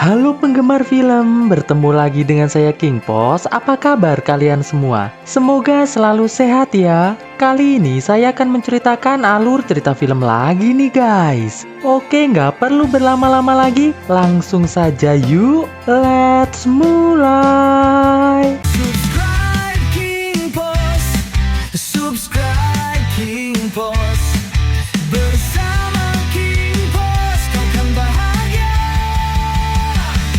Halo penggemar film, bertemu lagi dengan saya King Pos. Apa kabar kalian semua? Semoga selalu sehat ya. Kali ini saya akan menceritakan alur cerita film lagi nih guys. Oke, nggak perlu berlama-lama lagi, langsung saja yuk. Let's mulai. Subscribe King Pos, subscribe King Pos. Bersama King Pos kau kan bahagia.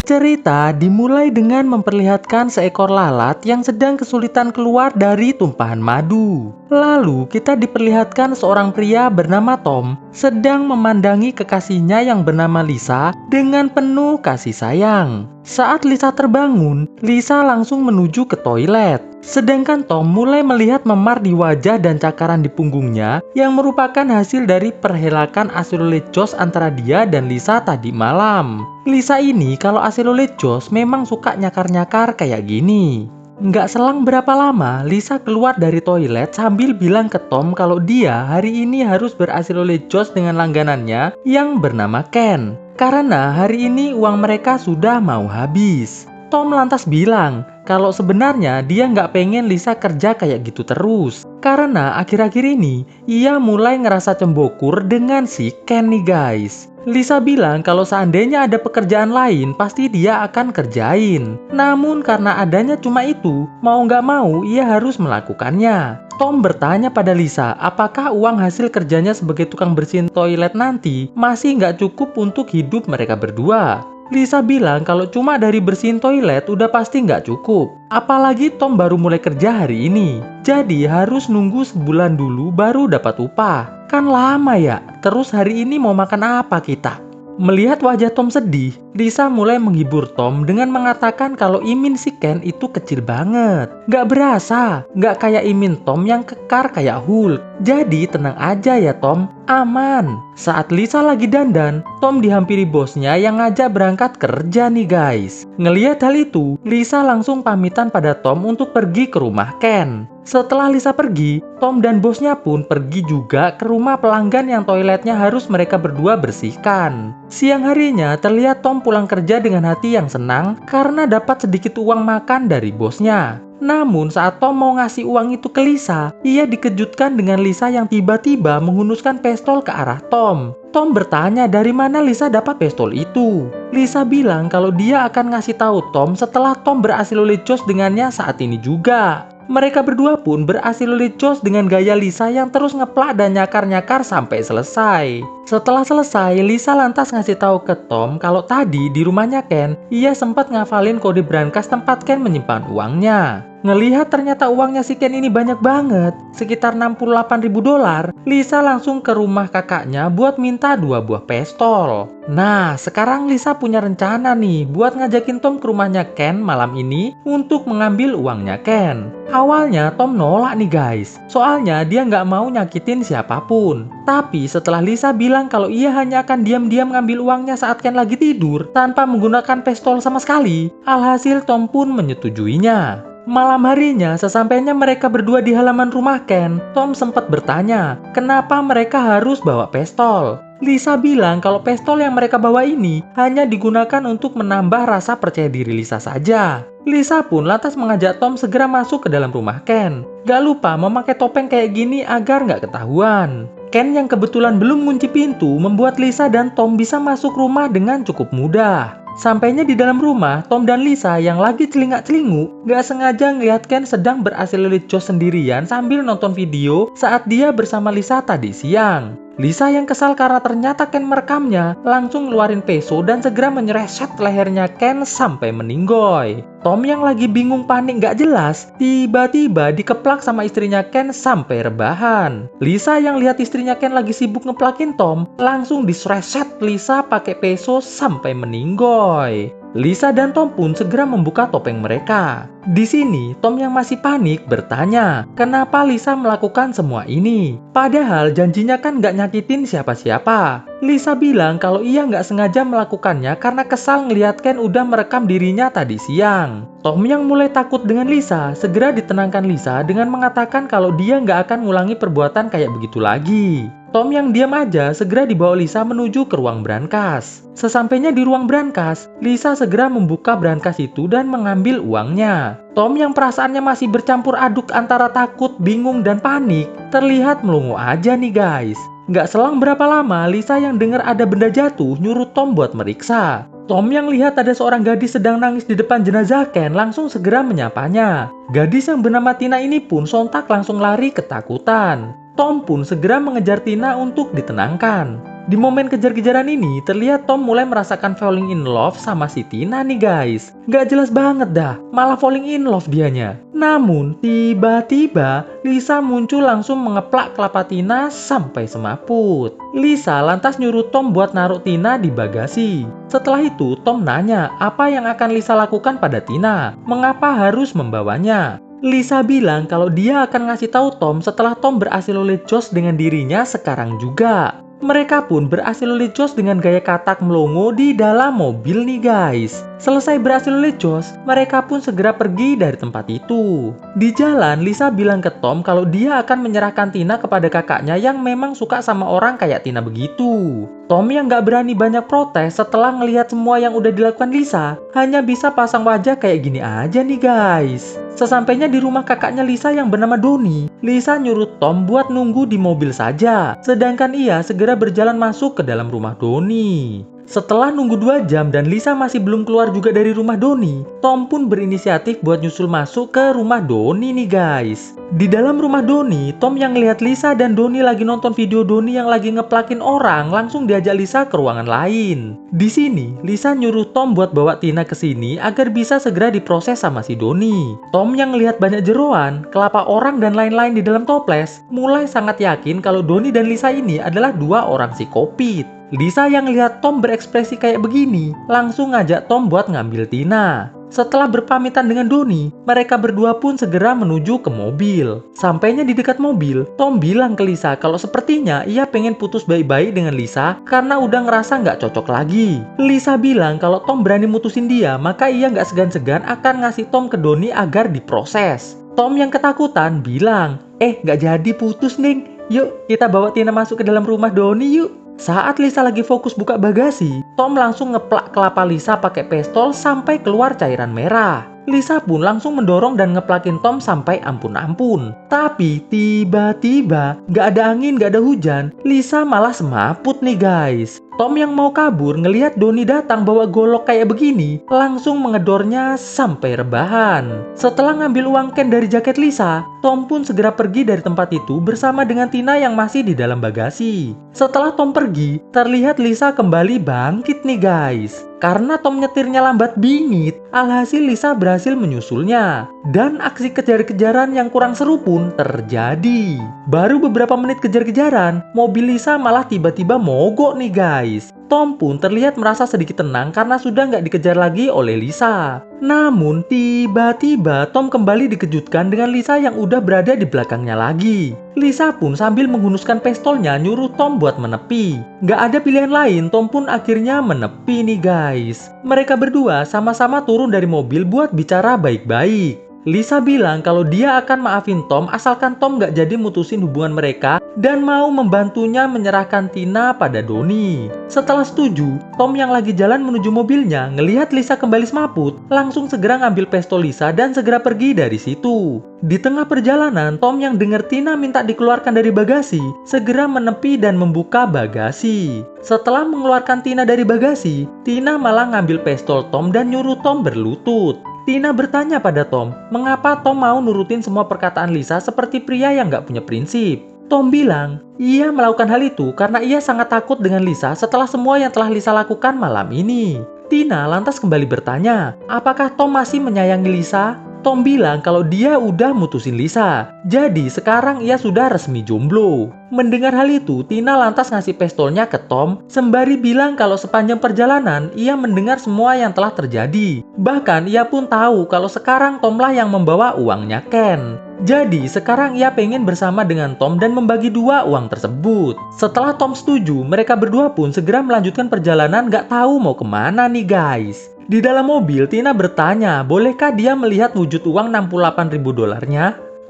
Cerita dimulai dengan memperlihatkan seekor lalat yang sedang kesulitan keluar dari tumpahan madu. Lalu kita diperlihatkan seorang pria bernama Tom sedang memandangi kekasihnya yang bernama Lisa dengan penuh kasih sayang. Saat Lisa terbangun, Lisa langsung menuju ke toilet. Sedangkan Tom mulai melihat memar di wajah dan cakaran di punggungnya yang merupakan hasil dari perhelakan asilolejos antara dia dan Lisa tadi malam. Lisa ini kalau asilolejos memang suka nyakar-nyakar kayak gini. Nggak selang berapa lama, Lisa keluar dari toilet sambil bilang ke Tom kalau dia hari ini harus berasilolejos dengan langganannya yang bernama Ken. Karena hari ini uang mereka sudah mau habis. Tom lantas bilang kalau sebenarnya dia nggak pengen Lisa kerja kayak gitu terus. Karena akhir-akhir ini ia mulai ngerasa cembokur dengan si Ken nih guys. Lisa bilang kalau seandainya ada pekerjaan lain pasti dia akan kerjain. Namun karena adanya cuma itu, mau nggak mau ia harus melakukannya. Tom bertanya pada Lisa apakah uang hasil kerjanya sebagai tukang bersihin toilet nanti masih nggak cukup untuk hidup mereka berdua. Lisa bilang kalau cuma dari bersihin toilet udah pasti nggak cukup. Apalagi Tom baru mulai kerja hari ini. Jadi harus nunggu sebulan dulu baru dapat upah. Kan lama ya. Terus hari ini mau makan apa kita? Melihat wajah Tom sedih, Lisa mulai menghibur Tom dengan mengatakan kalau imin si Ken itu kecil banget. Nggak berasa, nggak kayak imin Tom yang kekar kayak Hulk. Jadi tenang aja ya Tom, aman. Saat Lisa lagi dandan, Tom dihampiri bosnya yang ngajak berangkat kerja nih guys. Ngelihat hal itu, Lisa langsung pamitan pada Tom untuk pergi ke rumah Ken. Setelah Lisa pergi, Tom dan bosnya pun pergi juga ke rumah pelanggan yang toiletnya harus mereka berdua bersihkan. Siang harinya terlihat Tom pulang kerja dengan hati yang senang karena dapat sedikit uang makan dari bosnya. Namun saat Tom mau ngasih uang itu ke Lisa, ia dikejutkan dengan Lisa yang tiba-tiba menghunuskan pistol ke arah Tom. Tom bertanya dari mana Lisa dapat pistol itu. Lisa bilang kalau dia akan ngasih tahu Tom setelah Tom berasilolejos dengannya saat ini juga. Mereka berdua pun berasilolejos dengan gaya Lisa yang terus ngeplak dan nyakar-nyakar sampai selesai. Setelah selesai, Lisa lantas ngasih tahu ke Tom kalau tadi di rumahnya Ken, ia sempat ngafalin kode brankas tempat Ken menyimpan uangnya. Ngelihat ternyata uangnya si Ken ini banyak banget, sekitar $68.000, Lisa langsung ke rumah kakaknya buat minta 2 buah pistol. Nah, sekarang Lisa punya rencana nih buat ngajakin Tom ke rumahnya Ken malam ini untuk mengambil uangnya Ken. Awalnya Tom nolak nih guys, soalnya dia nggak mau nyakitin siapapun. Tapi setelah Lisa bilang kalau ia hanya akan diam-diam ngambil uangnya saat Ken lagi tidur tanpa menggunakan pistol sama sekali, alhasil Tom pun menyetujuinya. Malam harinya, sesampainya mereka berdua di halaman rumah Ken, Tom sempat bertanya, kenapa mereka harus bawa pistol? Lisa bilang kalau pistol yang mereka bawa ini hanya digunakan untuk menambah rasa percaya diri Lisa saja. Lisa pun lantas mengajak Tom segera masuk ke dalam rumah Ken. Gak lupa memakai topeng kayak gini agar gak ketahuan. Ken yang kebetulan belum kunci pintu membuat Lisa dan Tom bisa masuk rumah dengan cukup mudah. Sampainya di dalam rumah, Tom dan Lisa yang lagi celingak-celinguk gak sengaja ngeliat Ken sedang berasilolejos sendirian sambil nonton video saat dia bersama Lisa tadi siang. Lisa yang kesal karena ternyata Ken merekamnya, langsung ngeluarin peso dan segera menyereset lehernya Ken sampai meninggoy. Tom yang lagi bingung panik gak jelas, tiba-tiba dikeplak sama istrinya Ken sampai rebahan. Lisa yang lihat istrinya Ken lagi sibuk ngeplakin Tom, langsung disereset Lisa pakai peso sampai meninggoy. Lisa dan Tom pun segera membuka topeng mereka. Di sini, Tom yang masih panik bertanya, kenapa Lisa melakukan semua ini? Padahal janjinya kan nggak nyakitin siapa-siapa. Lisa bilang kalau ia nggak sengaja melakukannya karena kesal ngeliat Ken udah merekam dirinya tadi siang. Tom yang mulai takut dengan Lisa, segera ditenangkan Lisa dengan mengatakan kalau dia nggak akan ngulangi perbuatan kayak begitu lagi. Tom yang diam aja segera dibawa Lisa menuju ke ruang brankas. Sesampainya di ruang brankas, Lisa segera membuka brankas itu dan mengambil uangnya. Tom yang perasaannya masih bercampur aduk antara takut, bingung, dan panik, terlihat melongo aja nih guys. Nggak selang berapa lama, Lisa yang dengar ada benda jatuh nyuruh Tom buat meriksa. Tom yang lihat ada seorang gadis sedang nangis di depan jenazah Ken langsung segera menyapanya. Gadis yang bernama Tina ini pun sontak langsung lari ketakutan. Tom pun segera mengejar Tina untuk ditenangkan. Di momen kejar-kejaran ini, terlihat Tom mulai merasakan falling in love sama si Tina nih guys. Gak jelas banget dah, malah falling in love dianya. Namun, tiba-tiba Lisa muncul langsung mengeplak kelapa Tina sampai semaput. Lisa lantas nyuruh Tom buat naruh Tina di bagasi. Setelah itu, Tom nanya apa yang akan Lisa lakukan pada Tina, mengapa harus membawanya. Lisa bilang kalau dia akan ngasih tahu Tom setelah Tom berhasil lulus jos dengan dirinya sekarang juga. Mereka pun berhasil lulus jos dengan gaya katak melongo di dalam mobil nih guys. Selesai berhasil lulus jos, mereka pun segera pergi dari tempat itu. Di jalan, Lisa bilang ke Tom kalau dia akan menyerahkan Tina kepada kakaknya yang memang suka sama orang kayak Tina begitu. Tom yang gak berani banyak protes setelah ngelihat semua yang udah dilakukan Lisa, hanya bisa pasang wajah kayak gini aja nih guys. Sesampainya di rumah kakaknya Lisa yang bernama Donnie, Lisa nyuruh Tom buat nunggu di mobil saja, sedangkan ia segera berjalan masuk ke dalam rumah Donnie. Setelah nunggu 2 jam dan Lisa masih belum keluar juga dari rumah Donnie, Tom pun berinisiatif buat nyusul masuk ke rumah Donnie nih guys. Di dalam rumah Donnie, Tom yang lihat Lisa dan Donnie lagi nonton video Donnie yang lagi ngeplakin orang, langsung diajak Lisa ke ruangan lain. Di sini, Lisa nyuruh Tom buat bawa Tina ke sini agar bisa segera diproses sama si Donnie. Tom yang lihat banyak jeroan, kelapa orang dan lain-lain di dalam toples, mulai sangat yakin kalau Donnie dan Lisa ini adalah 2 orang psikopit. Lisa yang lihat Tom berekspresi kayak begini, langsung ngajak Tom buat ngambil Tina. Setelah berpamitan dengan Donnie, mereka berdua pun segera menuju ke mobil. Sampainya di dekat mobil, Tom bilang ke Lisa kalau sepertinya ia pengen putus baik-baik dengan Lisa karena udah ngerasa nggak cocok lagi. Lisa bilang kalau Tom berani mutusin dia, maka ia nggak segan-segan akan ngasih Tom ke Donnie agar diproses. Tom yang ketakutan bilang, nggak jadi putus nih, yuk kita bawa Tina masuk ke dalam rumah Donnie yuk. Saat Lisa lagi fokus buka bagasi, Tom langsung ngeplak kelapa Lisa pakai pistol sampai keluar cairan merah. Lisa pun langsung mendorong dan ngeplakin Tom sampai ampun-ampun. Tapi tiba-tiba gak ada angin, gak ada hujan, Lisa malah semaput nih guys. Tom yang mau kabur ngelihat Donnie datang bawa golok kayak begini, langsung mengedornya sampai rebahan. Setelah ngambil uang Ken dari jaket Lisa, Tom pun segera pergi dari tempat itu bersama dengan Tina yang masih di dalam bagasi. Setelah Tom pergi, terlihat Lisa kembali bangkit nih guys. Karena Tom nyetirnya lambat bingit, alhasil Lisa berhasil menyusulnya. Dan aksi kejar-kejaran yang kurang seru pun terjadi. Baru beberapa menit kejar-kejaran, mobil Lisa malah tiba-tiba mogok nih guys. Tom pun terlihat merasa sedikit tenang karena sudah nggak dikejar lagi oleh Lisa. Namun tiba-tiba Tom kembali dikejutkan dengan Lisa yang udah berada di belakangnya lagi. Lisa pun sambil menghunuskan pistolnya nyuruh Tom buat menepi. Nggak ada pilihan lain, Tom pun akhirnya menepi nih guys. Mereka berdua sama-sama turun dari mobil buat bicara baik-baik. Lisa bilang kalau dia akan maafin Tom asalkan Tom gak jadi mutusin hubungan mereka dan mau membantunya menyerahkan Tina pada Donnie. Setelah setuju, Tom yang lagi jalan menuju mobilnya ngelihat Lisa kembali semaput, langsung segera ngambil pistol Lisa dan segera pergi dari situ. Di tengah perjalanan, Tom yang dengar Tina minta dikeluarkan dari bagasi, segera menepi dan membuka bagasi. Setelah mengeluarkan Tina dari bagasi, Tina malah ngambil pistol Tom dan nyuruh Tom berlutut. Tina bertanya pada Tom, mengapa Tom mau nurutin semua perkataan Lisa seperti pria yang gak punya prinsip. Tom bilang, ia melakukan hal itu karena ia sangat takut dengan Lisa setelah semua yang telah Lisa lakukan malam ini. Tina lantas kembali bertanya, apakah Tom masih menyayangi Lisa? Tom bilang kalau dia udah mutusin Lisa, jadi sekarang ia sudah resmi jomblo. Mendengar hal itu, Tina lantas ngasih pistolnya ke Tom, sembari bilang kalau sepanjang perjalanan ia mendengar semua yang telah terjadi. Bahkan ia pun tahu kalau sekarang Tomlah yang membawa uangnya Ken. Jadi sekarang ia pengen bersama dengan Tom dan membagi 2 uang tersebut. Setelah Tom setuju, mereka berdua pun segera melanjutkan perjalanan gak tahu mau kemana nih guys. Di dalam mobil, Tina bertanya, bolehkah dia melihat wujud uang $68.000?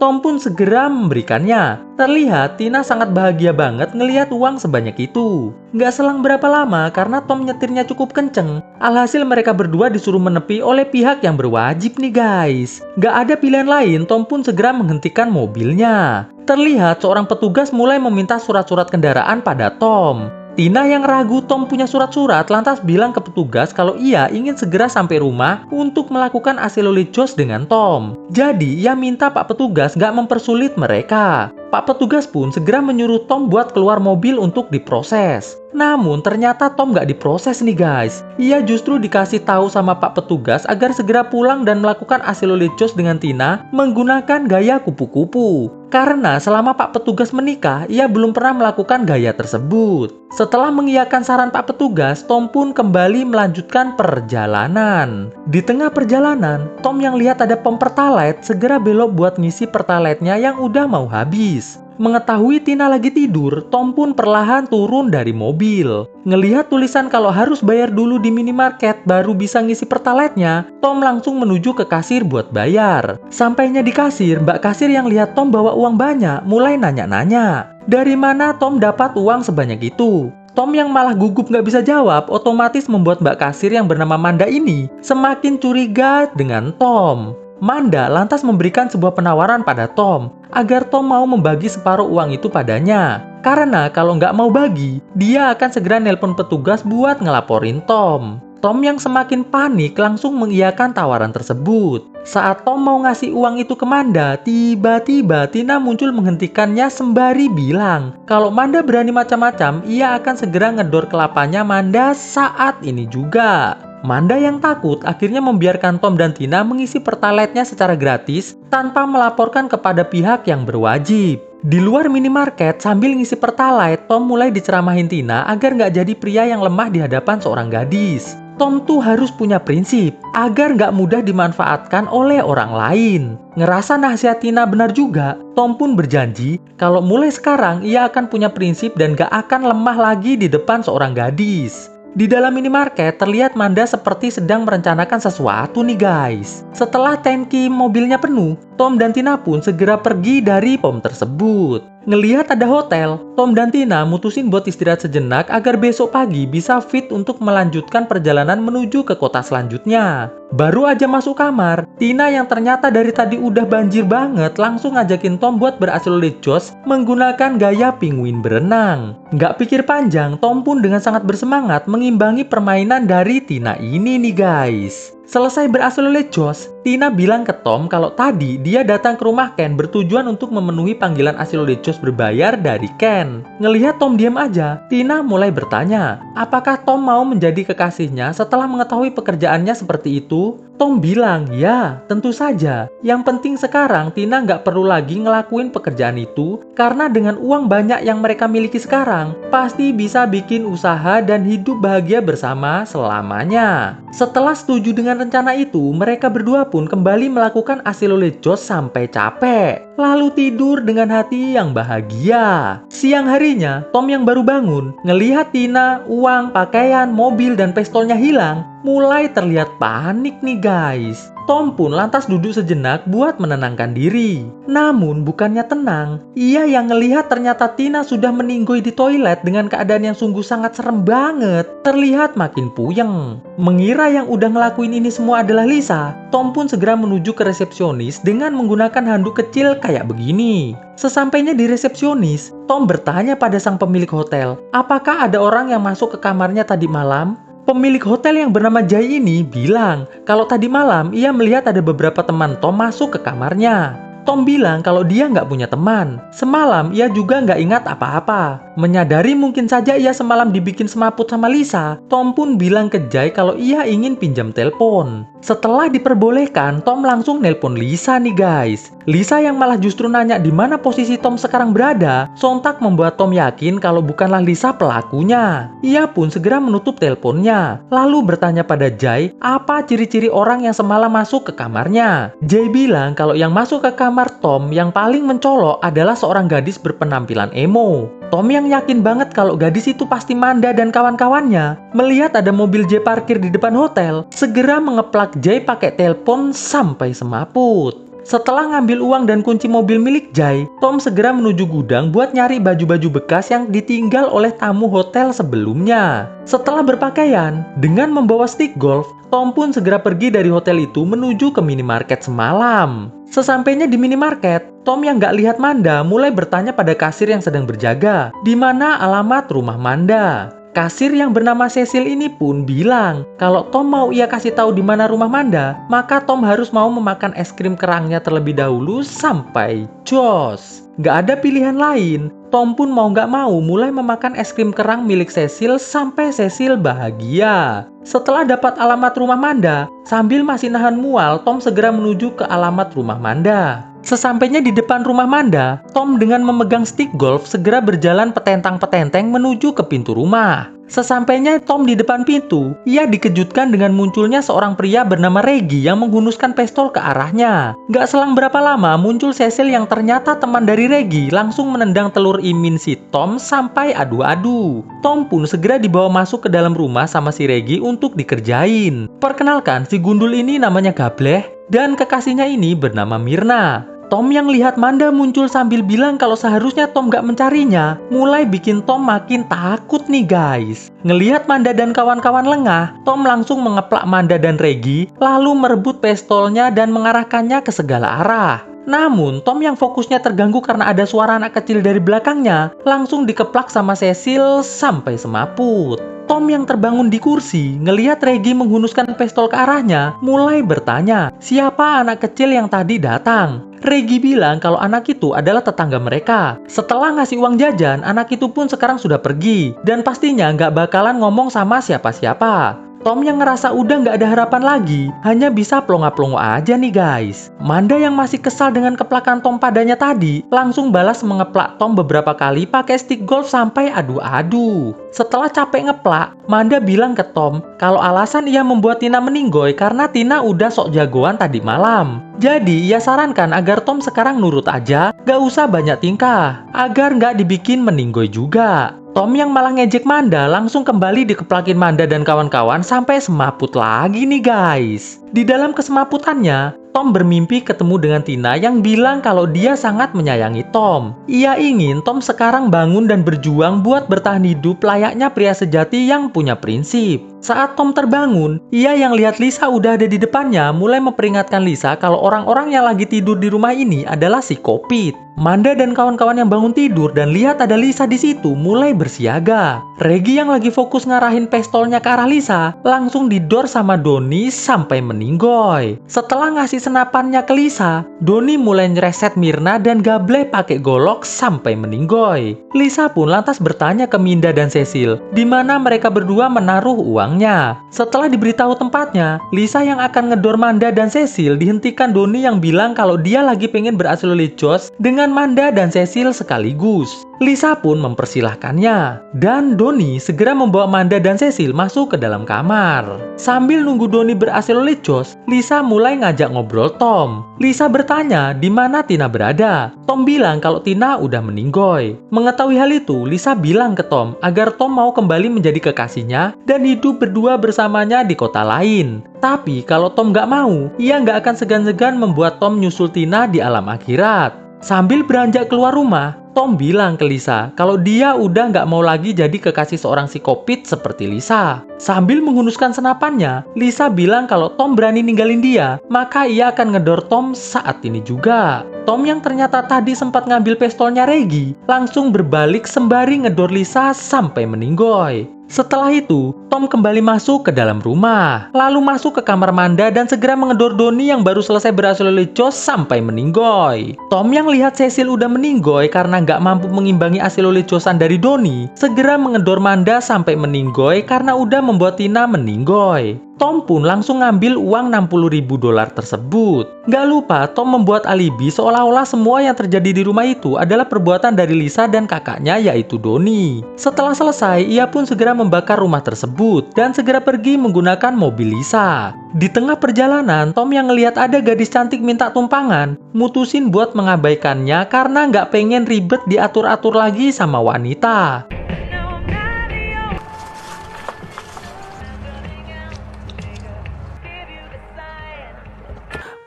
Tom pun segera memberikannya. Terlihat Tina sangat bahagia banget ngelihat uang sebanyak itu. Nggak selang berapa lama karena Tom nyetirnya cukup kenceng. Alhasil mereka berdua disuruh menepi oleh pihak yang berwajib nih guys. Nggak ada pilihan lain, Tom pun segera menghentikan mobilnya. Terlihat seorang petugas mulai meminta surat-surat kendaraan pada Tom. Tina yang ragu Tom punya surat-surat lantas bilang ke petugas kalau ia ingin segera sampai rumah untuk melakukan asilolejos dengan Tom. Jadi ia minta Pak Petugas gak mempersulit mereka. Pak Petugas pun segera menyuruh Tom buat keluar mobil untuk diproses. Namun ternyata Tom gak diproses nih guys. Ia justru dikasih tahu sama Pak Petugas agar segera pulang dan melakukan asilolejos dengan Tina menggunakan gaya kupu-kupu. Karena selama Pak Petugas menikah, ia belum pernah melakukan gaya tersebut. Setelah mengiyakan saran Pak Petugas, Tom pun kembali melanjutkan perjalanan. Di tengah perjalanan, Tom yang lihat ada pom Pertalite segera belok buat ngisi Pertalite-nya yang udah mau habis. Mengetahui Tina lagi tidur, Tom pun perlahan turun dari mobil. Ngelihat tulisan kalau harus bayar dulu di minimarket baru bisa ngisi Pertalite-nya, Tom langsung menuju ke kasir buat bayar. Sampainya di kasir, mbak kasir yang lihat Tom bawa uang banyak mulai nanya-nanya. Dari mana Tom dapat uang sebanyak itu? Tom yang malah gugup nggak bisa jawab, otomatis membuat mbak kasir yang bernama Manda ini semakin curiga dengan Tom. Manda lantas memberikan sebuah penawaran pada Tom agar Tom mau membagi separuh uang itu padanya. Karena kalau nggak mau bagi, dia akan segera nelpon petugas buat ngelaporin Tom. Tom yang semakin panik langsung mengiyakan tawaran tersebut. Saat Tom mau ngasih uang itu ke Manda, tiba-tiba Tina muncul menghentikannya sembari bilang kalau Manda berani macam-macam, ia akan segera ngedor kelapanya Manda saat ini juga. Manda yang takut akhirnya membiarkan Tom dan Tina mengisi Pertalite-nya secara gratis tanpa melaporkan kepada pihak yang berwajib. Di luar minimarket sambil ngisi Pertalite, Tom mulai diceramahin Tina agar nggak jadi pria yang lemah di hadapan seorang gadis. Tom tuh harus punya prinsip agar nggak mudah dimanfaatkan oleh orang lain. Ngerasa nasihat Tina benar juga, Tom pun berjanji kalau mulai sekarang ia akan punya prinsip dan nggak akan lemah lagi di depan seorang gadis. Di dalam minimarket terlihat Manda seperti sedang merencanakan sesuatu nih guys. Setelah tangki mobilnya penuh, Tom dan Tina pun segera pergi dari pom tersebut. Ngelihat ada hotel, Tom dan Tina mutusin buat istirahat sejenak agar besok pagi bisa fit untuk melanjutkan perjalanan menuju ke kota selanjutnya. Baru aja masuk kamar, Tina yang ternyata dari tadi udah banjir banget langsung ngajakin Tom buat berasilolejos menggunakan gaya penguin berenang. Nggak pikir panjang, Tom pun dengan sangat bersemangat mengimbangi permainan dari Tina ini nih guys. Selesai berasilolejos, Tina bilang ke Tom kalau tadi dia datang ke rumah Ken bertujuan untuk memenuhi panggilan asilolejos berbayar dari Ken. Ngelihat Tom diam aja, Tina mulai bertanya, apakah Tom mau menjadi kekasihnya setelah mengetahui pekerjaannya seperti itu? Tom bilang, ya tentu saja. Yang penting sekarang Tina nggak perlu lagi ngelakuin pekerjaan itu karena dengan uang banyak yang mereka miliki sekarang, pasti bisa bikin usaha dan hidup bahagia bersama selamanya. Setelah setuju dengan rencana itu, mereka berdua pun kembali melakukan asilolejos sampai capek. Lalu tidur dengan hati yang bahagia. Siang harinya, Tom yang baru bangun, ngelihat Tina, uang, pakaian, mobil, dan pistolnya hilang, mulai terlihat panik nih guys. Tom pun lantas duduk sejenak buat menenangkan diri. Namun bukannya tenang, ia yang ngelihat ternyata Tina sudah meninggoy di toilet dengan keadaan yang sungguh sangat serem banget. Terlihat makin puyeng. Mengira yang udah ngelakuin ini semua adalah Lisa, Tom pun segera menuju ke resepsionis dengan menggunakan handuk kecil kayak begini. Sesampainya di resepsionis, Tom bertanya pada sang pemilik hotel, apakah ada orang yang masuk ke kamarnya tadi malam? Pemilik hotel yang bernama Jay ini bilang kalau tadi malam ia melihat ada beberapa teman Tom masuk ke kamarnya. Tom bilang kalau dia nggak punya teman. Semalam ia juga nggak ingat apa-apa. Menyadari mungkin saja ia semalam dibikin semaput sama Lisa, Tom pun bilang ke Jay kalau ia ingin pinjam telepon. Setelah diperbolehkan, Tom langsung nelpon Lisa nih guys. Lisa yang malah justru nanya di mana posisi Tom sekarang berada, sontak membuat Tom yakin kalau bukanlah Lisa pelakunya. Ia pun segera menutup teleponnya, lalu bertanya pada Jay apa ciri-ciri orang yang semalam masuk ke kamarnya. Jay bilang kalau yang masuk ke kamar Tom yang paling mencolok adalah seorang gadis berpenampilan emo. Tom yang yakin banget kalau gadis itu pasti Manda dan kawan-kawannya, melihat ada mobil Jay parkir di depan hotel, segera mengeplak Jay pakai telepon sampai semaput. Setelah ngambil uang dan kunci mobil milik Jai, Tom segera menuju gudang buat nyari baju-baju bekas yang ditinggal oleh tamu hotel sebelumnya. Setelah berpakaian, dengan membawa stick golf, Tom pun segera pergi dari hotel itu menuju ke minimarket semalam. Sesampainya di minimarket, Tom yang nggak lihat Manda mulai bertanya pada kasir yang sedang berjaga, di mana alamat rumah Manda. Kasir yang bernama Cecil ini pun bilang, kalau Tom mau ia kasih tahu di mana rumah Manda, maka Tom harus mau memakan es krim kerangnya terlebih dahulu sampai jos. Nggak ada pilihan lain, Tom pun mau nggak mau mulai memakan es krim kerang milik Cecil sampai Cecil bahagia. Setelah dapat alamat rumah Manda, sambil masih nahan mual, Tom segera menuju ke alamat rumah Manda. Sesampainya di depan rumah Manda, Tom dengan memegang stick golf segera berjalan petentang-petenteng menuju ke pintu rumah. Sesampainya Tom di depan pintu, ia dikejutkan dengan munculnya seorang pria bernama Reggie yang menghunuskan pistol ke arahnya. Gak selang berapa lama muncul Cecil yang ternyata teman dari Reggie langsung menendang telur imin si Tom sampai adu-adu. Tom pun segera dibawa masuk ke dalam rumah sama si Reggie untuk dikerjain. Perkenalkan, si gundul ini namanya Gableh dan kekasihnya ini bernama Mirna. Tom yang lihat Manda muncul sambil bilang kalau seharusnya Tom gak mencarinya, mulai bikin Tom makin takut nih guys. Ngelihat Manda dan kawan-kawan lengah, Tom langsung mengeplak Manda dan Reggie, lalu merebut pistolnya dan mengarahkannya ke segala arah. Namun, Tom yang fokusnya terganggu karena ada suara anak kecil dari belakangnya, langsung dikeplak sama Cecil sampai semaput. Tom yang terbangun di kursi, ngelihat Reggie menghunuskan pistol ke arahnya, mulai bertanya, siapa anak kecil yang tadi datang? Reggie bilang kalau anak itu adalah tetangga mereka. Setelah ngasih uang jajan, anak itu pun sekarang sudah pergi. Dan pastinya nggak bakalan ngomong sama siapa-siapa. Tom yang ngerasa udah nggak ada harapan lagi, hanya bisa plonga-plongo aja nih guys. Manda yang masih kesal dengan keplakan Tom padanya tadi, langsung balas mengeplak Tom beberapa kali pakai stick golf sampai adu-adu. Setelah capek ngeplak, Manda bilang ke Tom kalau alasan ia membuat Tina meninggoy karena Tina udah sok jagoan tadi malam. Jadi ia sarankan agar Tom sekarang nurut aja, gak usah banyak tingkah, agar nggak dibikin meninggoy juga. Tom yang malah ngejek Manda langsung kembali dikeplakin Manda dan kawan-kawan sampai semaput lagi nih guys. Di dalam kesemaputannya, Tom bermimpi ketemu dengan Tina yang bilang kalau dia sangat menyayangi Tom. Ia ingin Tom sekarang bangun dan berjuang buat bertahan hidup layaknya pria sejati yang punya prinsip. Saat Tom terbangun, ia yang lihat Lisa udah ada di depannya mulai memperingatkan Lisa kalau orang-orang yang lagi tidur di rumah ini adalah psikopat. Manda dan kawan-kawan yang bangun tidur dan lihat ada Lisa di situ mulai bersiaga. Reggie yang lagi fokus ngarahin pistolnya ke arah Lisa langsung didor sama Doni sampai meninggoy. Setelah ngasih senapannya ke Lisa, Doni mulai nyereset Mirna dan Gableh pakai golok sampai meninggoy. Lisa pun lantas bertanya ke Minda dan Cecil di mana mereka berdua menaruh uangnya. Setelah diberitahu tempatnya, Lisa yang akan ngedor Manda dan Cecil dihentikan Doni yang bilang kalau dia lagi pengen beraslolijos dengan Manda dan Cecil sekaligus. Lisa pun mempersilahkannya. Dan Doni segera membawa Manda dan Cecil masuk ke dalam kamar. Sambil nunggu Doni beraslolijos, Lisa mulai ngajak ngobrol Tom. Lisa bertanya di mana Tina berada. Tom bilang kalau Tina udah meninggoy. Mengetahui hal itu, Lisa bilang ke Tom agar Tom mau kembali menjadi kekasihnya dan hidup berdua bersamanya di kota lain. Tapi kalau Tom nggak mau, ia nggak akan segan-segan membuat Tom nyusul Tina di alam akhirat. Sambil beranjak keluar rumah, Tom bilang ke Lisa kalau dia udah nggak mau lagi jadi kekasih seorang psikopat seperti Lisa. Sambil menghunuskan senapannya, Lisa bilang kalau Tom berani ninggalin dia, maka ia akan ngedor Tom saat ini juga. Tom yang ternyata tadi sempat ngambil pistolnya Reggie, langsung berbalik sembari ngedor Lisa sampai meninggoy. Setelah itu, Tom kembali masuk ke dalam rumah, lalu masuk ke kamar Manda dan segera mengedor Doni yang baru selesai beraslolijos sampai meninggoy. Tom yang lihat Cecil udah meninggoy karena nggak mampu mengimbangi aslolijossan dari Doni, segera mengedor Manda sampai meninggoy karena udah membuat Tina meninggoy. Tom pun langsung ngambil uang $60.000 tersebut. Gak lupa, Tom membuat alibi seolah-olah semua yang terjadi di rumah itu adalah perbuatan dari Lisa dan kakaknya yaitu Doni. Setelah selesai, ia pun segera membakar rumah tersebut dan segera pergi menggunakan mobil Lisa. Di tengah perjalanan, Tom yang ngelihat ada gadis cantik minta tumpangan, mutusin buat mengabaikannya karena nggak pengen ribet diatur-atur lagi sama wanita.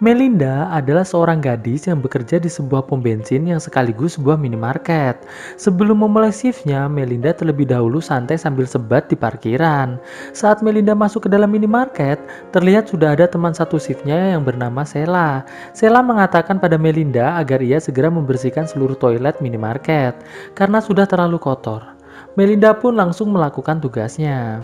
Melinda adalah seorang gadis yang bekerja di sebuah pom bensin yang sekaligus sebuah minimarket. Sebelum memulai shiftnya, Melinda terlebih dahulu santai sambil sebat di parkiran. Saat Melinda masuk ke dalam minimarket, terlihat sudah ada teman satu shiftnya yang bernama Sheila. Sheila mengatakan pada Melinda agar ia segera membersihkan seluruh toilet minimarket karena sudah terlalu kotor. Melinda pun langsung melakukan tugasnya.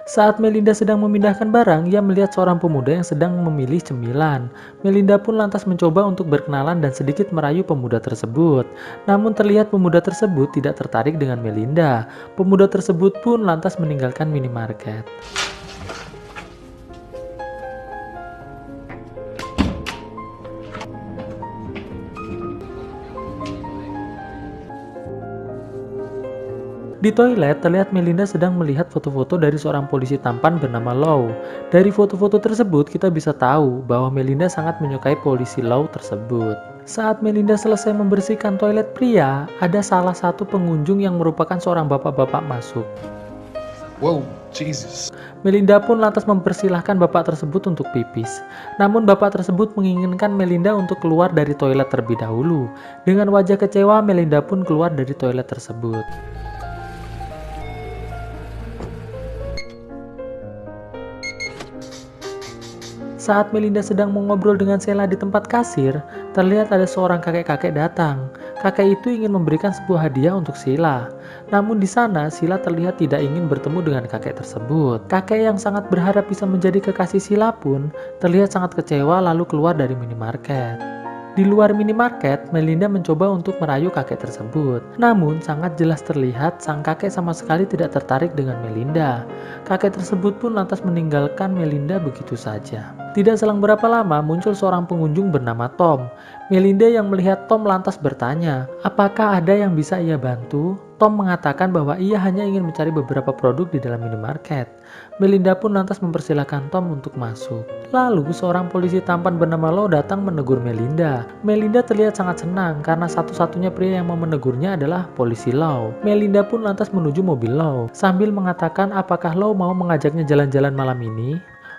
Saat Melinda sedang memindahkan barang, ia melihat seorang pemuda yang sedang memilih cemilan. Melinda pun lantas mencoba untuk berkenalan dan sedikit merayu pemuda tersebut. Namun terlihat pemuda tersebut tidak tertarik dengan Melinda. Pemuda tersebut pun lantas meninggalkan minimarket. Di toilet, terlihat Melinda sedang melihat foto-foto dari seorang polisi tampan bernama Lou. Dari foto-foto tersebut, kita bisa tahu bahwa Melinda sangat menyukai polisi Lou tersebut. Saat Melinda selesai membersihkan toilet pria, ada salah satu pengunjung yang merupakan seorang bapak-bapak masuk. Whoa, Jesus. Melinda pun lantas mempersilahkan bapak tersebut untuk pipis. Namun bapak tersebut menginginkan Melinda untuk keluar dari toilet terlebih dahulu. Dengan wajah kecewa, Melinda pun keluar dari toilet tersebut. Saat Melinda sedang mengobrol dengan Sheila di tempat kasir, terlihat ada seorang kakek-kakek datang. Kakek itu ingin memberikan sebuah hadiah untuk Sheila. Namun di sana, Sheila terlihat tidak ingin bertemu dengan kakek tersebut. Kakek yang sangat berharap bisa menjadi kekasih Sheila pun terlihat sangat kecewa lalu keluar dari minimarket. Di luar minimarket, Melinda mencoba untuk merayu kakek tersebut. Namun, sangat jelas terlihat sang kakek sama sekali tidak tertarik dengan Melinda. Kakek tersebut pun lantas meninggalkan Melinda begitu saja. Tidak selang berapa lama, muncul seorang pengunjung bernama Tom. Melinda yang melihat Tom lantas bertanya, apakah ada yang bisa ia bantu? Tom mengatakan bahwa ia hanya ingin mencari beberapa produk di dalam minimarket. Melinda pun lantas mempersilahkan Tom untuk masuk. Lalu seorang polisi tampan bernama Lou datang menegur Melinda. Melinda terlihat sangat senang karena satu-satunya pria yang mau menegurnya adalah polisi Lou. Melinda pun lantas menuju mobil Lou sambil mengatakan apakah Lou mau mengajaknya jalan-jalan malam ini.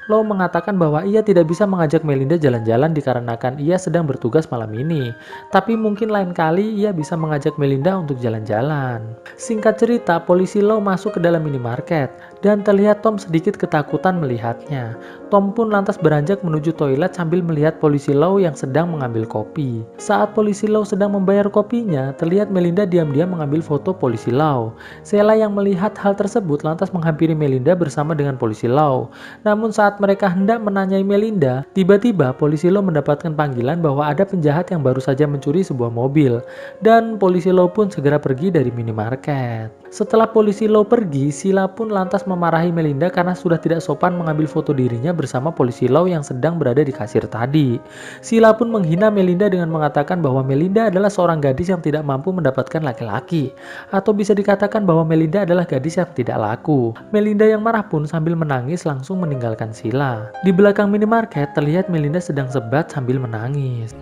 Lou mengatakan bahwa ia tidak bisa mengajak Melinda jalan-jalan dikarenakan ia sedang bertugas malam ini. Tapi mungkin lain kali ia bisa mengajak Melinda untuk jalan-jalan. Singkat cerita, polisi Lou masuk ke dalam minimarket dan terlihat Tom sedikit ketakutan melihatnya. Tom pun lantas beranjak menuju toilet sambil melihat polisi Lou yang sedang mengambil kopi. Saat polisi Lou sedang membayar kopinya, terlihat Melinda diam-diam mengambil foto polisi Lou. Sheila yang melihat hal tersebut lantas menghampiri Melinda bersama dengan polisi Lou. Namun saat mereka hendak menanyai Melinda, tiba-tiba polisi Lou mendapatkan panggilan bahwa ada penjahat yang baru saja mencuri sebuah mobil. Dan polisi Lou pun segera pergi dari minimarket. Setelah polisi Lou pergi, Sheila pun lantas memarahi Melinda karena sudah tidak sopan mengambil foto dirinya bersama polisi Lou yang sedang berada di kasir tadi. Sheila pun menghina Melinda dengan mengatakan bahwa Melinda adalah seorang gadis yang tidak mampu mendapatkan laki-laki. Atau bisa dikatakan bahwa Melinda adalah gadis yang tidak laku. Melinda yang marah pun sambil menangis langsung meninggalkan Sheila. Di belakang minimarket terlihat Melinda sedang sebat sambil menangis.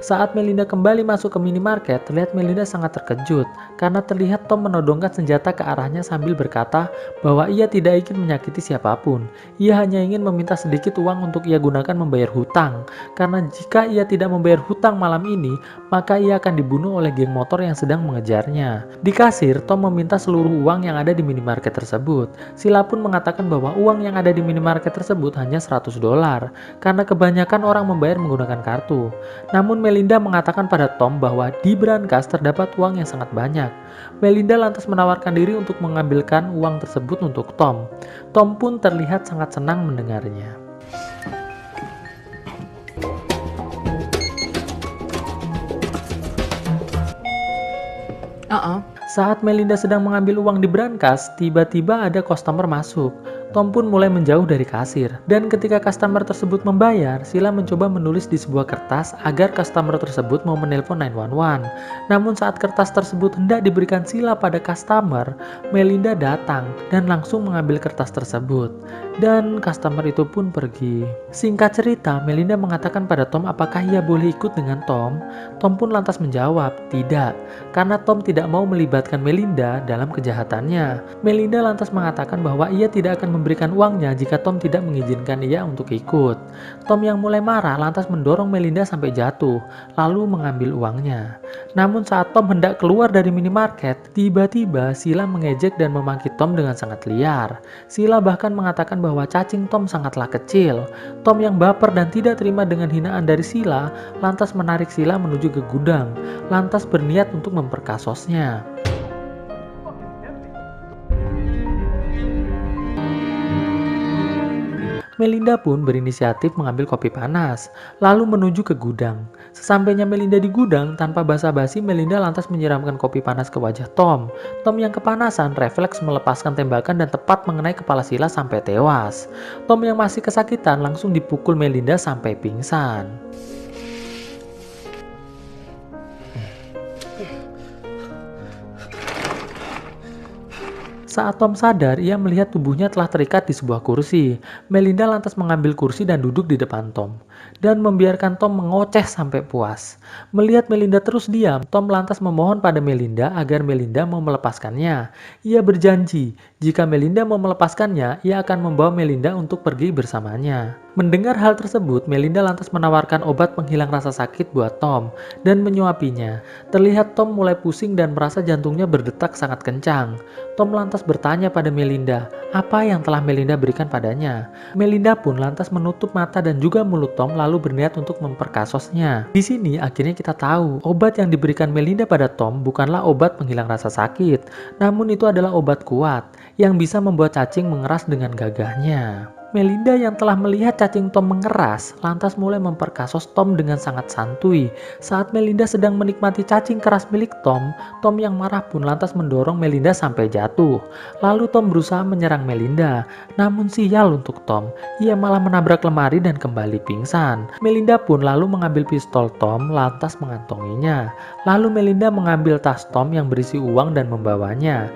Saat Melinda kembali masuk ke minimarket, terlihat Melinda sangat terkejut karena terlihat Tom menodongkan senjata ke arahnya sambil berkata bahwa ia tidak ingin menyakiti siapapun. Ia hanya ingin meminta sedikit uang untuk ia gunakan membayar hutang. Karena jika ia tidak membayar hutang malam ini, maka ia akan dibunuh oleh geng motor yang sedang mengejarnya. Di kasir, Tom meminta seluruh uang yang ada di minimarket tersebut. Sheila pun mengatakan bahwa uang yang ada di minimarket tersebut hanya $100 karena kebanyakan orang membayar menggunakan kartu. Namun Melinda mengatakan pada Tom bahwa di brankas terdapat uang yang sangat banyak. Melinda lantas menawarkan diri untuk mengambilkan uang tersebut untuk Tom. Tom pun terlihat sangat senang mendengarnya. Saat Melinda sedang mengambil uang di brankas, tiba-tiba ada customer masuk. Tom pun mulai menjauh dari kasir. Dan ketika customer tersebut membayar, Sheila mencoba menulis di sebuah kertas agar customer tersebut mau menelpon 911. Namun saat kertas tersebut hendak diberikan Sheila pada customer, Melinda datang dan langsung mengambil kertas tersebut. Dan customer itu pun pergi. Singkat cerita, Melinda mengatakan pada Tom apakah ia boleh ikut dengan Tom. Tom pun lantas menjawab, tidak, karena Tom tidak mau melibatkan Melinda dalam kejahatannya. Melinda lantas mengatakan bahwa ia tidak akan memberikan uangnya jika Tom tidak mengizinkan ia untuk ikut. Tom yang mulai marah lantas mendorong Melinda sampai jatuh, lalu mengambil uangnya. Namun saat Tom hendak keluar dari minimarket, tiba-tiba Sheila mengejek dan memaki Tom dengan sangat liar. Sheila bahkan mengatakan bahwa cacing Tom sangatlah kecil. Tom yang baper dan tidak terima dengan hinaan dari Sheila, lantas menarik Sheila menuju ke gudang, lantas berniat untuk memperkasosnya. Melinda pun berinisiatif mengambil kopi panas, lalu menuju ke gudang. Sesampainya Melinda di gudang, tanpa basa-basi Melinda lantas menyiramkan kopi panas ke wajah Tom. Tom yang kepanasan refleks melepaskan tembakan dan tepat mengenai kepala Sheila sampai tewas. Tom yang masih kesakitan langsung dipukul Melinda sampai pingsan. Saat Tom sadar, ia melihat tubuhnya telah terikat di sebuah kursi. Melinda lantas mengambil kursi dan duduk di depan Tom, dan membiarkan Tom mengoceh sampai puas. Melihat Melinda terus diam, Tom lantas memohon pada Melinda agar Melinda mau melepaskannya. Ia berjanji, jika Melinda mau melepaskannya, ia akan membawa Melinda untuk pergi bersamanya. Mendengar hal tersebut, Melinda lantas menawarkan obat penghilang rasa sakit buat Tom dan menyuapinya. Terlihat Tom mulai pusing dan merasa jantungnya berdetak sangat kencang. Tom lantas bertanya pada Melinda, apa yang telah Melinda berikan padanya. Melinda pun lantas menutup mata dan juga mulut Tom lalu berniat untuk memperkasosnya. Di sini akhirnya kita tahu, obat yang diberikan Melinda pada Tom bukanlah obat penghilang rasa sakit, namun itu adalah obat kuat yang bisa membuat cacing mengeras dengan gagahnya. Melinda yang telah melihat cacing Tom mengeras, lantas mulai memperkasos Tom dengan sangat santuy. Saat Melinda sedang menikmati cacing keras milik Tom, Tom yang marah pun lantas mendorong Melinda sampai jatuh. Lalu Tom berusaha menyerang Melinda, namun sial untuk Tom, ia malah menabrak lemari dan kembali pingsan. Melinda pun lalu mengambil pistol Tom, lantas mengantonginya. Lalu Melinda mengambil tas Tom yang berisi uang dan membawanya.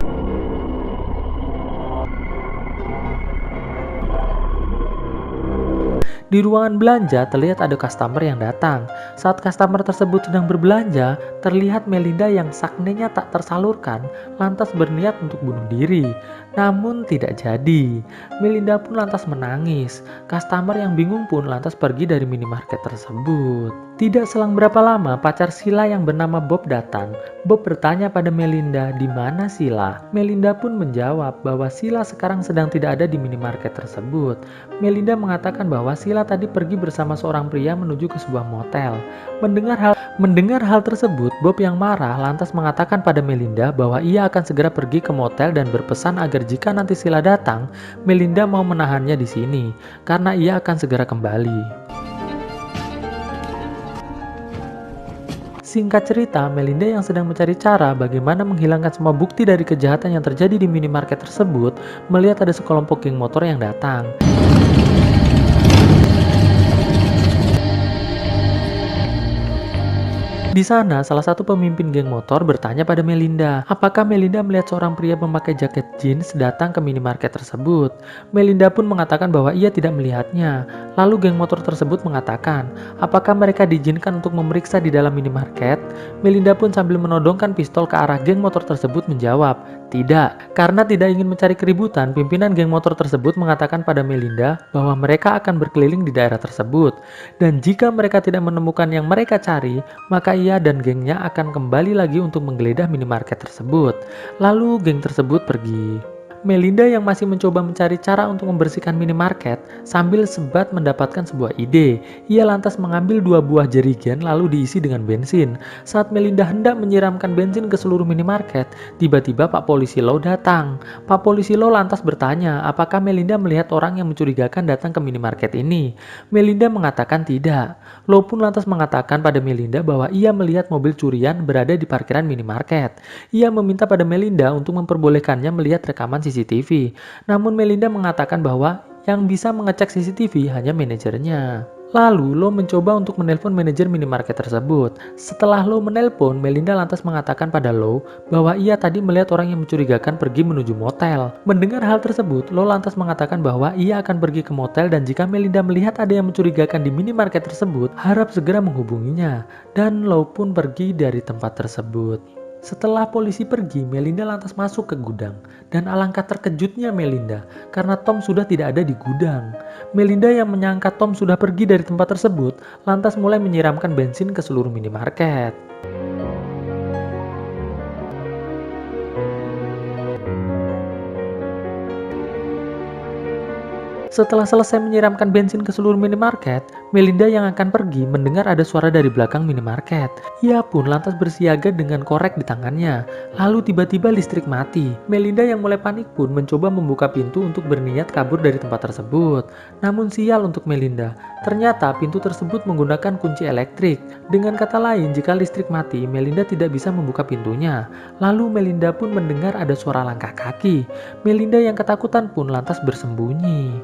Di ruangan belanja terlihat ada customer yang datang. Saat customer tersebut sedang berbelanja, terlihat Melinda yang saknenya tak tersalurkan lantas berniat untuk bunuh diri. Namun tidak jadi. Melinda pun lantas menangis. Customer yang bingung pun lantas pergi dari minimarket tersebut. Tidak selang berapa lama, pacar Sheila yang bernama Bob datang. Bob bertanya pada Melinda, di mana Sheila? Melinda pun menjawab bahwa Sheila sekarang sedang tidak ada di minimarket tersebut. Melinda mengatakan bahwa Sheila tadi pergi bersama seorang pria menuju ke sebuah motel. Mendengar hal tersebut, Bob yang marah lantas mengatakan pada Melinda bahwa ia akan segera pergi ke motel dan berpesan agar jika nanti Sheila datang, Melinda mau menahannya di sini karena ia akan segera kembali. Singkat cerita, Melinda yang sedang mencari cara bagaimana menghilangkan semua bukti dari kejahatan yang terjadi di minimarket tersebut, melihat ada sekelompok geng motor yang datang. Di sana, salah satu pemimpin geng motor bertanya pada Melinda, apakah Melinda melihat seorang pria memakai jaket jeans datang ke minimarket tersebut. Melinda pun mengatakan bahwa ia tidak melihatnya. Lalu geng motor tersebut mengatakan, apakah mereka diizinkan untuk memeriksa di dalam minimarket? Melinda pun sambil menodongkan pistol ke arah geng motor tersebut menjawab, tidak. Karena tidak ingin mencari keributan, pimpinan geng motor tersebut mengatakan pada Melinda bahwa mereka akan berkeliling di daerah tersebut. Dan jika mereka tidak menemukan yang mereka cari, maka ia dan gengnya akan kembali lagi untuk menggeledah minimarket tersebut. Lalu geng tersebut pergi. Melinda yang masih mencoba mencari cara untuk membersihkan minimarket sambil sebat mendapatkan sebuah ide. Ia lantas mengambil 2 buah jerigen lalu diisi dengan bensin. Saat Melinda hendak menyiramkan bensin ke seluruh minimarket, tiba-tiba Pak Polisi Low datang. Pak Polisi Low lantas bertanya, apakah Melinda melihat orang yang mencurigakan datang ke minimarket ini? Melinda mengatakan tidak. Low pun lantas mengatakan pada Melinda bahwa ia melihat mobil curian berada di parkiran minimarket. Ia meminta pada Melinda untuk memperbolehkannya melihat rekaman CCTV. Namun Melinda mengatakan bahwa yang bisa mengecek CCTV hanya manajernya. Lalu Lo mencoba untuk menelpon manajer minimarket tersebut. Setelah Lo menelpon, Melinda lantas mengatakan pada Lo bahwa ia tadi melihat orang yang mencurigakan pergi menuju motel. Mendengar hal tersebut, Lo lantas mengatakan bahwa ia akan pergi ke motel dan jika Melinda melihat ada yang mencurigakan di minimarket tersebut, harap segera menghubunginya. Dan Lo pun pergi dari tempat tersebut. Setelah polisi pergi, Melinda lantas masuk ke gudang. Dan alangkah terkejutnya Melinda, karena Tom sudah tidak ada di gudang. Melinda yang menyangka Tom sudah pergi dari tempat tersebut, lantas mulai menyiramkan bensin ke seluruh minimarket. Setelah selesai menyiramkan bensin ke seluruh minimarket, Melinda yang akan pergi mendengar ada suara dari belakang minimarket. Ia pun lantas bersiaga dengan korek di tangannya. Lalu tiba-tiba listrik mati. Melinda yang mulai panik pun mencoba membuka pintu untuk berniat kabur dari tempat tersebut. Namun sial untuk Melinda, ternyata pintu tersebut menggunakan kunci elektrik. Dengan kata lain, jika listrik mati, Melinda tidak bisa membuka pintunya. Lalu Melinda pun mendengar ada suara langkah kaki. Melinda yang ketakutan pun lantas bersembunyi.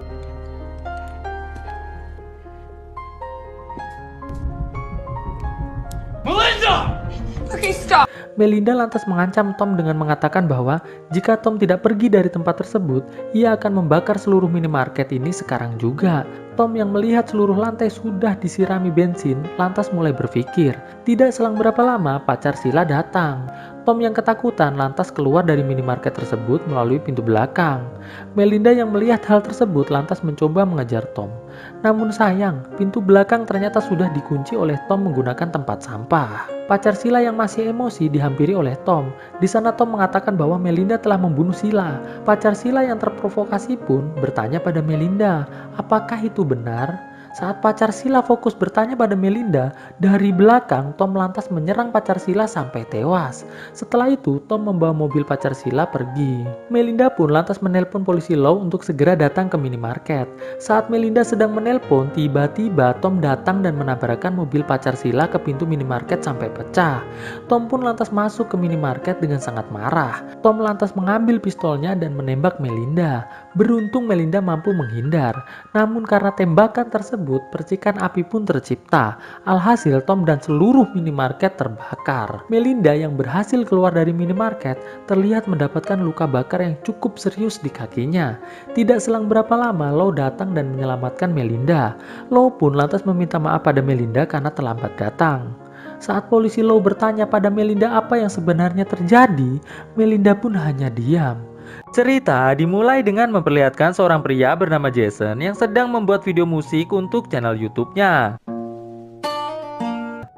Melinda lantas mengancam Tom dengan mengatakan bahwa jika Tom tidak pergi dari tempat tersebut, ia akan membakar seluruh minimarket ini sekarang juga. Tom yang melihat seluruh lantai sudah disirami bensin, lantas mulai berpikir. Tidak selang berapa lama, pacar Sheila datang. Tom yang ketakutan lantas keluar dari minimarket tersebut melalui pintu belakang. Melinda yang melihat hal tersebut lantas mencoba mengejar Tom. Namun sayang, pintu belakang ternyata sudah dikunci oleh Tom menggunakan tempat sampah. Pacar Sheila yang masih emosi dihampiri oleh Tom. Di sana Tom mengatakan bahwa Melinda telah membunuh Sheila. Pacar Sheila yang terprovokasi pun bertanya pada Melinda, apakah itu benar? Saat pacar Sheila fokus bertanya pada Melinda, dari belakang Tom lantas menyerang pacar Sheila sampai tewas. Setelah itu, Tom membawa mobil pacar Sheila pergi. Melinda pun lantas menelpon polisi Law untuk segera datang ke minimarket. Saat Melinda sedang menelpon, tiba-tiba Tom datang dan menabrakkan mobil pacar Sheila ke pintu minimarket sampai pecah. Tom pun lantas masuk ke minimarket dengan sangat marah. Tom lantas mengambil pistolnya dan menembak Melinda. Beruntung Melinda mampu menghindar. Namun karena tembakan tersebut, percikan api pun tercipta. Alhasil Tom dan seluruh minimarket terbakar. Melinda yang berhasil keluar dari minimarket terlihat mendapatkan luka bakar yang cukup serius di kakinya. Tidak selang berapa lama Law datang dan menyelamatkan Melinda. Law pun lantas meminta maaf pada Melinda karena terlambat datang. Saat polisi Law bertanya pada Melinda apa yang sebenarnya terjadi, Melinda pun hanya diam. Cerita dimulai dengan memperlihatkan seorang pria bernama Jason yang sedang membuat video musik untuk channel YouTube-nya.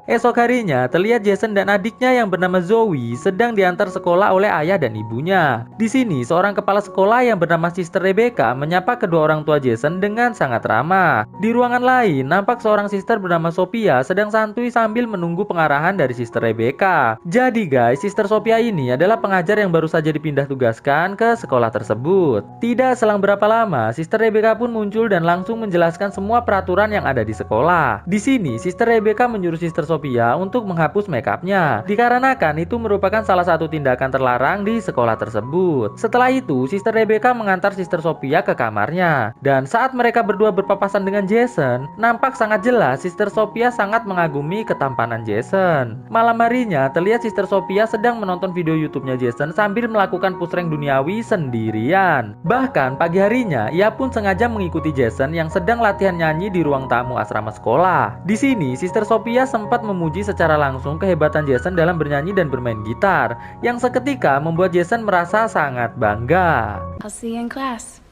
Esok harinya, terlihat Jason dan adiknya yang bernama Zoe sedang diantar sekolah oleh ayah dan ibunya. Di sini, seorang kepala sekolah yang bernama Sister Rebecca menyapa kedua orang tua Jason dengan sangat ramah. Di ruangan lain, nampak seorang sister bernama Sophia sedang santuy sambil menunggu pengarahan dari Sister Rebecca. Jadi guys, Sister Sophia ini adalah pengajar yang baru saja dipindah tugaskan ke sekolah tersebut. Tidak selang berapa lama, Sister Rebecca pun muncul dan langsung menjelaskan semua peraturan yang ada di sekolah. Di sini, Sister Rebecca menyuruh Sister Sophia untuk menghapus makeupnya, dikarenakan itu merupakan salah satu tindakan terlarang di sekolah tersebut. Setelah itu, Sister Rebecca mengantar Sister Sophia ke kamarnya, dan saat mereka berdua berpapasan dengan Jason, nampak sangat jelas Sister Sophia sangat mengagumi ketampanan Jason. Malam harinya, terlihat Sister Sophia sedang menonton video YouTube-nya Jason sambil melakukan push rank duniawi sendirian. Bahkan pagi harinya, ia pun sengaja mengikuti Jason yang sedang latihan nyanyi di ruang tamu asrama sekolah. Di sini, Sister Sophia sempat memuji secara langsung kehebatan Jason dalam bernyanyi dan bermain gitar, yang seketika membuat Jason merasa sangat bangga. I'll see you in class.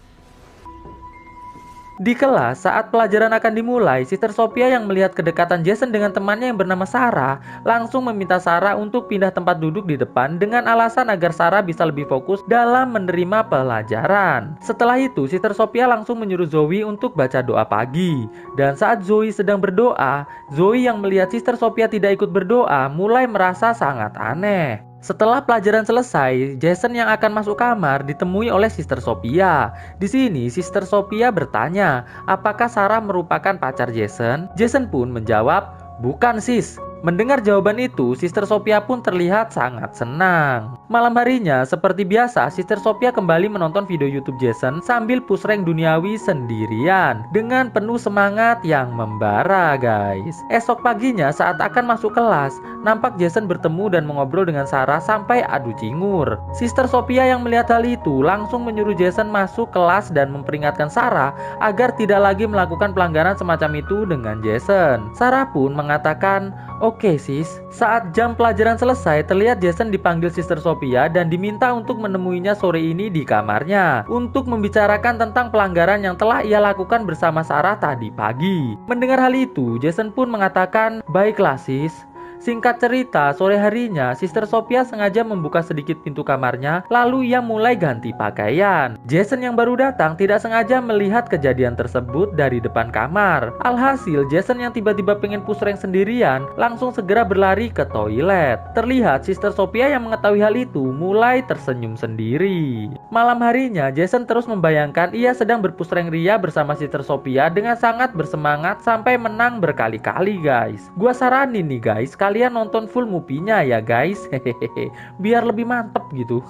Di kelas, saat pelajaran akan dimulai, Sister Sophia yang melihat kedekatan Jason dengan temannya yang bernama Sarah, langsung meminta Sarah untuk pindah tempat duduk di depan dengan alasan agar Sarah bisa lebih fokus dalam menerima pelajaran. Setelah itu, Sister Sophia langsung menyuruh Zoe untuk baca doa pagi. Dan saat Zoe sedang berdoa, Zoe yang melihat Sister Sophia tidak ikut berdoa mulai merasa sangat aneh. Setelah pelajaran selesai, Jason yang akan masuk kamar ditemui oleh Sister Sophia. Di sini, Sister Sophia bertanya, apakah Sarah merupakan pacar Jason? Jason pun menjawab, bukan sis. Mendengar jawaban itu, Sister Sophia pun terlihat sangat senang. Malam harinya, seperti biasa, Sister Sophia kembali menonton video YouTube Jason sambil push rank duniawi sendirian dengan penuh semangat yang membara, guys. Esok paginya saat akan masuk kelas, nampak Jason bertemu dan mengobrol dengan Sarah sampai adu cingur. Sister Sophia yang melihat hal itu langsung menyuruh Jason masuk kelas dan memperingatkan Sarah agar tidak lagi melakukan pelanggaran semacam itu dengan Jason. Sarah pun mengatakan, "Oke sis." Saat jam pelajaran selesai, terlihat Jason dipanggil Sister Sophia dan diminta untuk menemuinya sore ini di kamarnya untuk membicarakan tentang pelanggaran yang telah ia lakukan bersama Sarah tadi pagi. Mendengar hal itu, Jason pun mengatakan, "Baiklah sis." Singkat cerita, sore harinya Sister Sophia sengaja membuka sedikit pintu kamarnya, lalu ia mulai ganti pakaian. Jason yang baru datang tidak sengaja melihat kejadian tersebut dari depan kamar. Alhasil, Jason yang tiba-tiba pengen push rank sendirian langsung segera berlari ke toilet. Terlihat Sister Sophia yang mengetahui hal itu mulai tersenyum sendiri. Malam harinya, Jason terus membayangkan ia sedang berpush rank ria bersama Sister Sophia dengan sangat bersemangat sampai menang berkali-kali, guys. Gua saranin nih guys, kalian nonton full movie-nya ya guys, hehehe, biar lebih mantep gitu.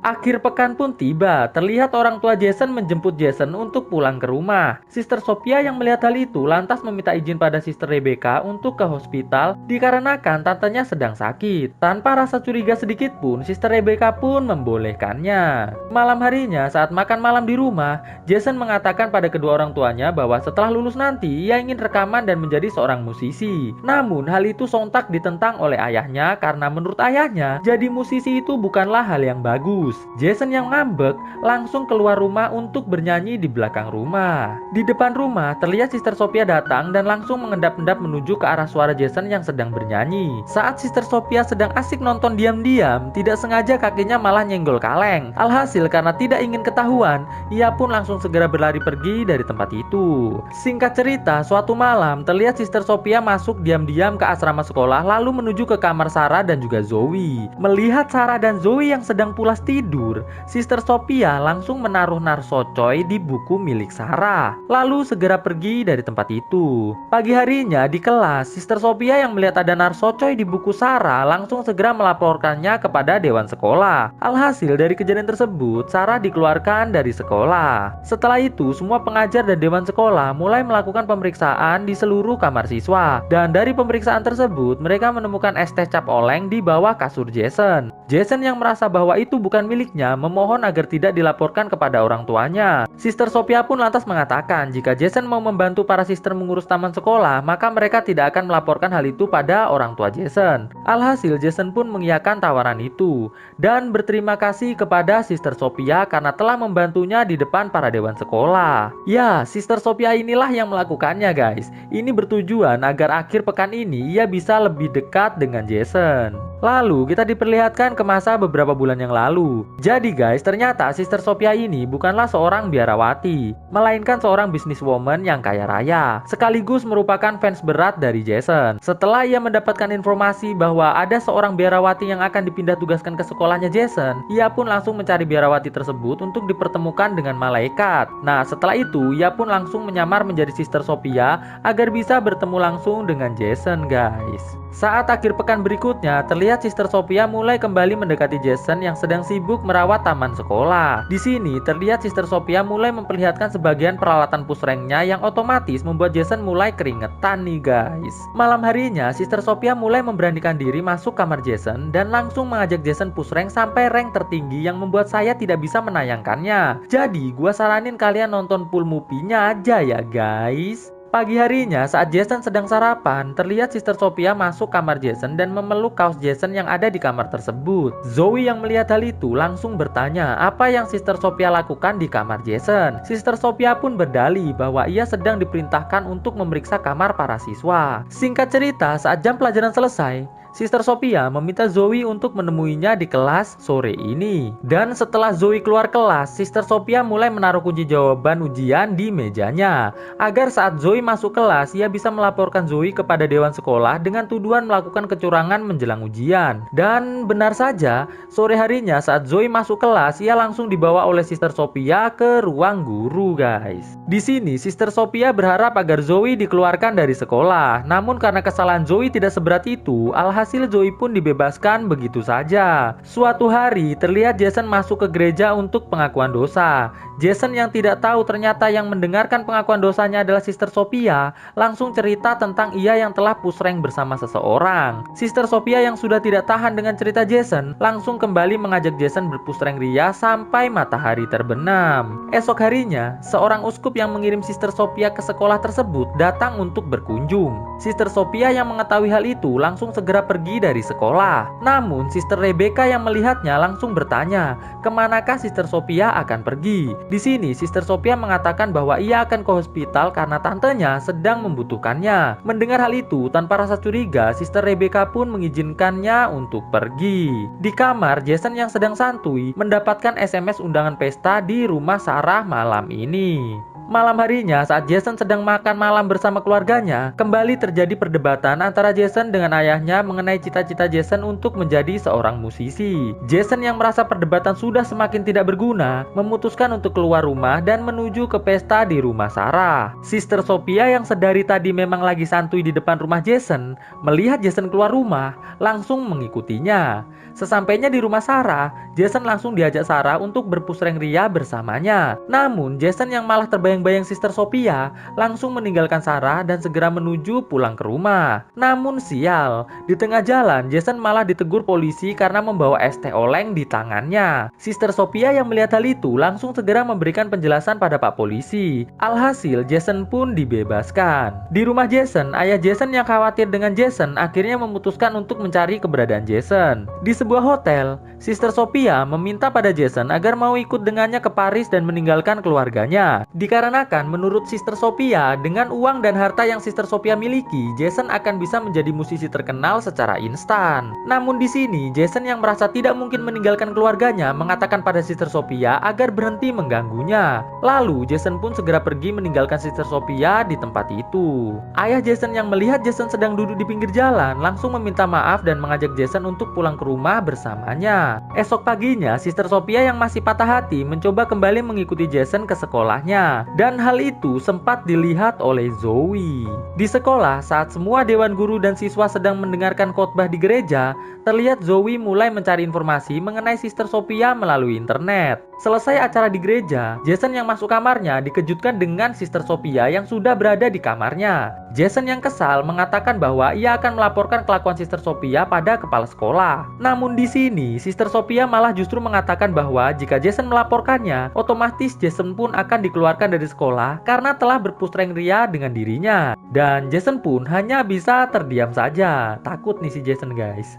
Akhir pekan pun tiba, terlihat orang tua Jason menjemput Jason untuk pulang ke rumah. Sister Sophia yang melihat hal itu lantas meminta izin pada Sister Rebecca untuk ke hospital dikarenakan tantenya sedang sakit. Tanpa rasa curiga sedikit pun, Sister Rebecca pun membolehkannya. Malam harinya saat makan malam di rumah, Jason mengatakan pada kedua orang tuanya bahwa setelah lulus nanti ia ingin rekaman dan menjadi seorang musisi. Namun hal itu sontak ditentang oleh ayahnya karena menurut ayahnya jadi musisi itu bukanlah hal yang bagus. Jason yang ngambek langsung keluar rumah untuk bernyanyi di belakang rumah. Di depan rumah terlihat Sister Sophia datang dan langsung mengendap-endap menuju ke arah suara Jason yang sedang bernyanyi. Saat Sister Sophia sedang asik nonton diam-diam, tidak sengaja kakinya malah nyenggol kaleng. Alhasil karena tidak ingin ketahuan, ia pun langsung segera berlari pergi dari tempat itu. Singkat cerita, suatu malam terlihat Sister Sophia masuk diam-diam ke asrama sekolah lalu menuju ke kamar Sarah dan juga Zoe. Melihat Sarah dan Zoe yang sedang pulas tidur, Sister Sophia langsung menaruh narsocoy di buku milik Sarah, lalu segera pergi dari tempat itu. Pagi harinya di kelas, Sister Sophia yang melihat ada narsocoy di buku Sarah langsung segera melaporkannya kepada dewan sekolah. Alhasil dari kejadian tersebut, Sarah dikeluarkan dari sekolah. Setelah itu, semua pengajar dan dewan sekolah mulai melakukan pemeriksaan di seluruh kamar siswa. Dan dari pemeriksaan tersebut, mereka menemukan es teh cap oleng di bawah kasur Jason. Jason yang merasa bahwa itu bukan miliknya memohon agar tidak dilaporkan kepada orang tuanya. Sister Sophia pun lantas mengatakan jika Jason mau membantu para sister mengurus taman sekolah, maka mereka tidak akan melaporkan hal itu pada orang tua Jason. Alhasil Jason pun mengiyakan tawaran itu dan berterima kasih kepada Sister Sophia karena telah membantunya di depan para dewan sekolah. Ya, Sister Sophia inilah yang melakukannya guys. Ini bertujuan agar akhir pekan ini ia bisa lebih dekat dengan Jason. Lalu kita diperlihatkan ke masa beberapa bulan yang lalu. Jadi guys, ternyata Sister Sophia ini bukanlah seorang biarawati, melainkan seorang businesswoman yang kaya raya, sekaligus merupakan fans berat dari Jason. Setelah ia mendapatkan informasi bahwa ada seorang biarawati yang akan dipindah tugaskan ke sekolahnya Jason, ia pun langsung mencari biarawati tersebut untuk dipertemukan dengan malaikat. Nah, setelah itu ia pun langsung menyamar menjadi Sister Sophia agar bisa bertemu langsung dengan Jason guys. Saat akhir pekan berikutnya, terlihat Sister Sophia mulai kembali mendekati Jason yang sedang sibuk merawat taman sekolah. Di sini terlihat Sister Sophia mulai memperlihatkan sebagian peralatan push rank-nya yang otomatis membuat Jason mulai keringetan nih guys. Malam harinya, Sister Sophia mulai memberanikan diri masuk kamar Jason dan langsung mengajak Jason push rank sampai rank tertinggi yang membuat saya tidak bisa menayangkannya. Jadi, gua saranin kalian nonton full movie-nya aja ya guys. Pagi harinya saat Jason sedang sarapan, terlihat Sister Sophia masuk kamar Jason dan memeluk kaos Jason yang ada di kamar tersebut. Zoe yang melihat hal itu langsung bertanya apa yang Sister Sophia lakukan di kamar Jason. Sister Sophia pun berdalih bahwa ia sedang diperintahkan untuk memeriksa kamar para siswa. Singkat cerita, saat jam pelajaran selesai, Sister Sophia meminta Zoe untuk menemuinya di kelas sore ini. Dan setelah Zoe keluar kelas, Sister Sophia mulai menaruh kunci jawaban ujian di mejanya, agar saat Zoe masuk kelas, ia bisa melaporkan Zoe kepada dewan sekolah dengan tuduhan melakukan kecurangan menjelang ujian. Dan benar saja, sore harinya saat Zoe masuk kelas, ia langsung dibawa oleh Sister Sophia ke ruang guru, guys. Di sini, Sister Sophia berharap agar Zoe dikeluarkan dari sekolah. Namun karena kesalahan Zoe tidak seberat itu, alhasil Zoe pun dibebaskan begitu saja. Suatu hari, terlihat Jason masuk ke gereja untuk pengakuan dosa. Jason yang tidak tahu ternyata yang mendengarkan pengakuan dosanya adalah Sister Sophia, langsung cerita tentang ia yang telah push rank bersama seseorang. Sister Sophia yang sudah tidak tahan dengan cerita Jason, langsung kembali mengajak Jason berpush rank ria sampai matahari terbenam. Esok harinya, seorang uskup yang mengirim Sister Sophia ke sekolah tersebut datang untuk berkunjung. Sister Sophia yang mengetahui hal itu langsung segera pergi dari sekolah. Namun Sister Rebecca yang melihatnya langsung bertanya, kemanakah Sister Sophia akan pergi? Di sini Sister Sophia mengatakan bahwa ia akan ke hospital karena tantenya sedang membutuhkannya. Mendengar hal itu, tanpa rasa curiga, Sister Rebecca pun mengizinkannya untuk pergi. Di kamar, Jason yang sedang santuy mendapatkan SMS undangan pesta di rumah Sarah malam ini. Malam harinya saat Jason sedang makan malam bersama keluarganya, kembali terjadi perdebatan antara Jason dengan ayahnya mengenai cita-cita Jason untuk menjadi seorang musisi. Jason yang merasa perdebatan sudah semakin tidak berguna, memutuskan untuk keluar rumah dan menuju ke pesta di rumah Sarah. Sister Sophia yang sedari tadi memang lagi santuy di depan rumah Jason, melihat Jason keluar rumah, langsung mengikutinya. Sesampainya di rumah Sarah, Jason langsung diajak Sarah untuk berpush rank ria bersamanya. Namun Jason yang malah terbayang-bayang Sister Sophia langsung meninggalkan Sarah dan segera menuju pulang ke rumah. Namun sial, di tengah jalan Jason malah ditegur polisi karena membawa es teh oleng di tangannya. Sister Sophia yang melihat hal itu langsung segera memberikan penjelasan pada Pak Polisi. Alhasil Jason pun dibebaskan. Di rumah Jason, ayah Jason yang khawatir dengan Jason akhirnya memutuskan untuk mencari keberadaan Jason. Di sebuah hotel, Sister Sophia meminta pada Jason agar mau ikut dengannya ke Paris dan meninggalkan keluarganya. Dikarenakan menurut Sister Sophia, dengan uang dan harta yang Sister Sophia miliki, Jason akan bisa menjadi musisi terkenal secara instan. Namun di sini, Jason yang merasa tidak mungkin meninggalkan keluarganya mengatakan pada Sister Sophia agar berhenti mengganggunya. Lalu Jason pun segera pergi meninggalkan Sister Sophia di tempat itu. Ayah Jason yang melihat Jason sedang duduk di pinggir jalan langsung meminta maaf dan mengajak Jason untuk pulang ke rumah bersamanya. Esok paginya, Sister Sophia yang masih patah hati mencoba kembali mengikuti Jason ke sekolahnya. Dan hal itu sempat dilihat oleh Zoe. Di sekolah, saat semua dewan guru dan siswa sedang mendengarkan khotbah di gereja, terlihat Zoe mulai mencari informasi mengenai Sister Sophia melalui internet. Selesai acara di gereja, Jason yang masuk kamarnya dikejutkan dengan Sister Sophia yang sudah berada di kamarnya. Jason yang kesal mengatakan bahwa ia akan melaporkan kelakuan Sister Sophia pada kepala sekolah. Namun di sini, Sister Sophia malah justru mengatakan bahwa jika Jason melaporkannya, otomatis Jason pun akan dikeluarkan dari sekolah karena telah berpush rank ria dengan dirinya. Dan Jason pun hanya bisa terdiam saja. Takut nih si Jason, guys.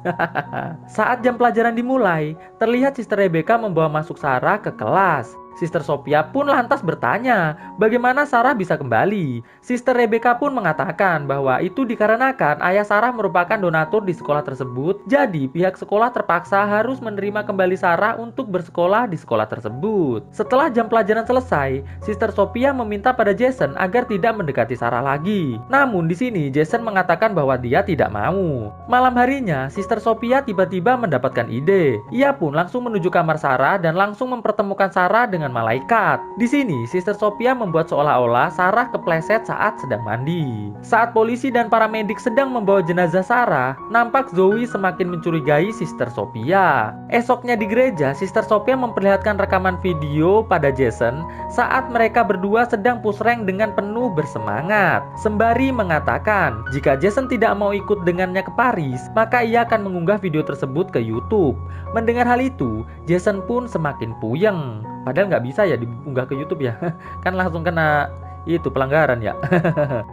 Saat jam pelajaran dimulai, terlihat Sister Rebecca membawa masuk Sarah ke kelas. Sister Sophia pun lantas bertanya, bagaimana Sarah bisa kembali? Sister Rebecca pun mengatakan bahwa itu dikarenakan ayah Sarah merupakan donatur di sekolah tersebut, jadi pihak sekolah terpaksa harus menerima kembali Sarah untuk bersekolah di sekolah tersebut. Setelah jam pelajaran selesai, Sister Sophia meminta pada Jason agar tidak mendekati Sarah lagi. Namun di sini Jason mengatakan bahwa dia tidak mau. Malam harinya, Sister Sophia tiba-tiba mendapatkan ide. Ia pun langsung menuju kamar Sarah dan langsung mempertemukan Sarah dengan malaikat. Di sini, Sister Sophia membuat seolah-olah Sarah kepleset saat sedang mandi. Saat polisi dan paramedik sedang membawa jenazah Sarah, nampak Zoe semakin mencurigai Sister Sophia. Esoknya di gereja, Sister Sophia memperlihatkan rekaman video pada Jason saat mereka berdua sedang push rank dengan penuh bersemangat. Sembari mengatakan, jika Jason tidak mau ikut dengannya ke Paris, maka ia akan mengunggah video tersebut ke YouTube. Mendengar hal itu, Jason pun semakin puyeng. Padahal nggak bisa ya diunggah ke YouTube ya. Kan langsung kena Itu pelanggaran ya.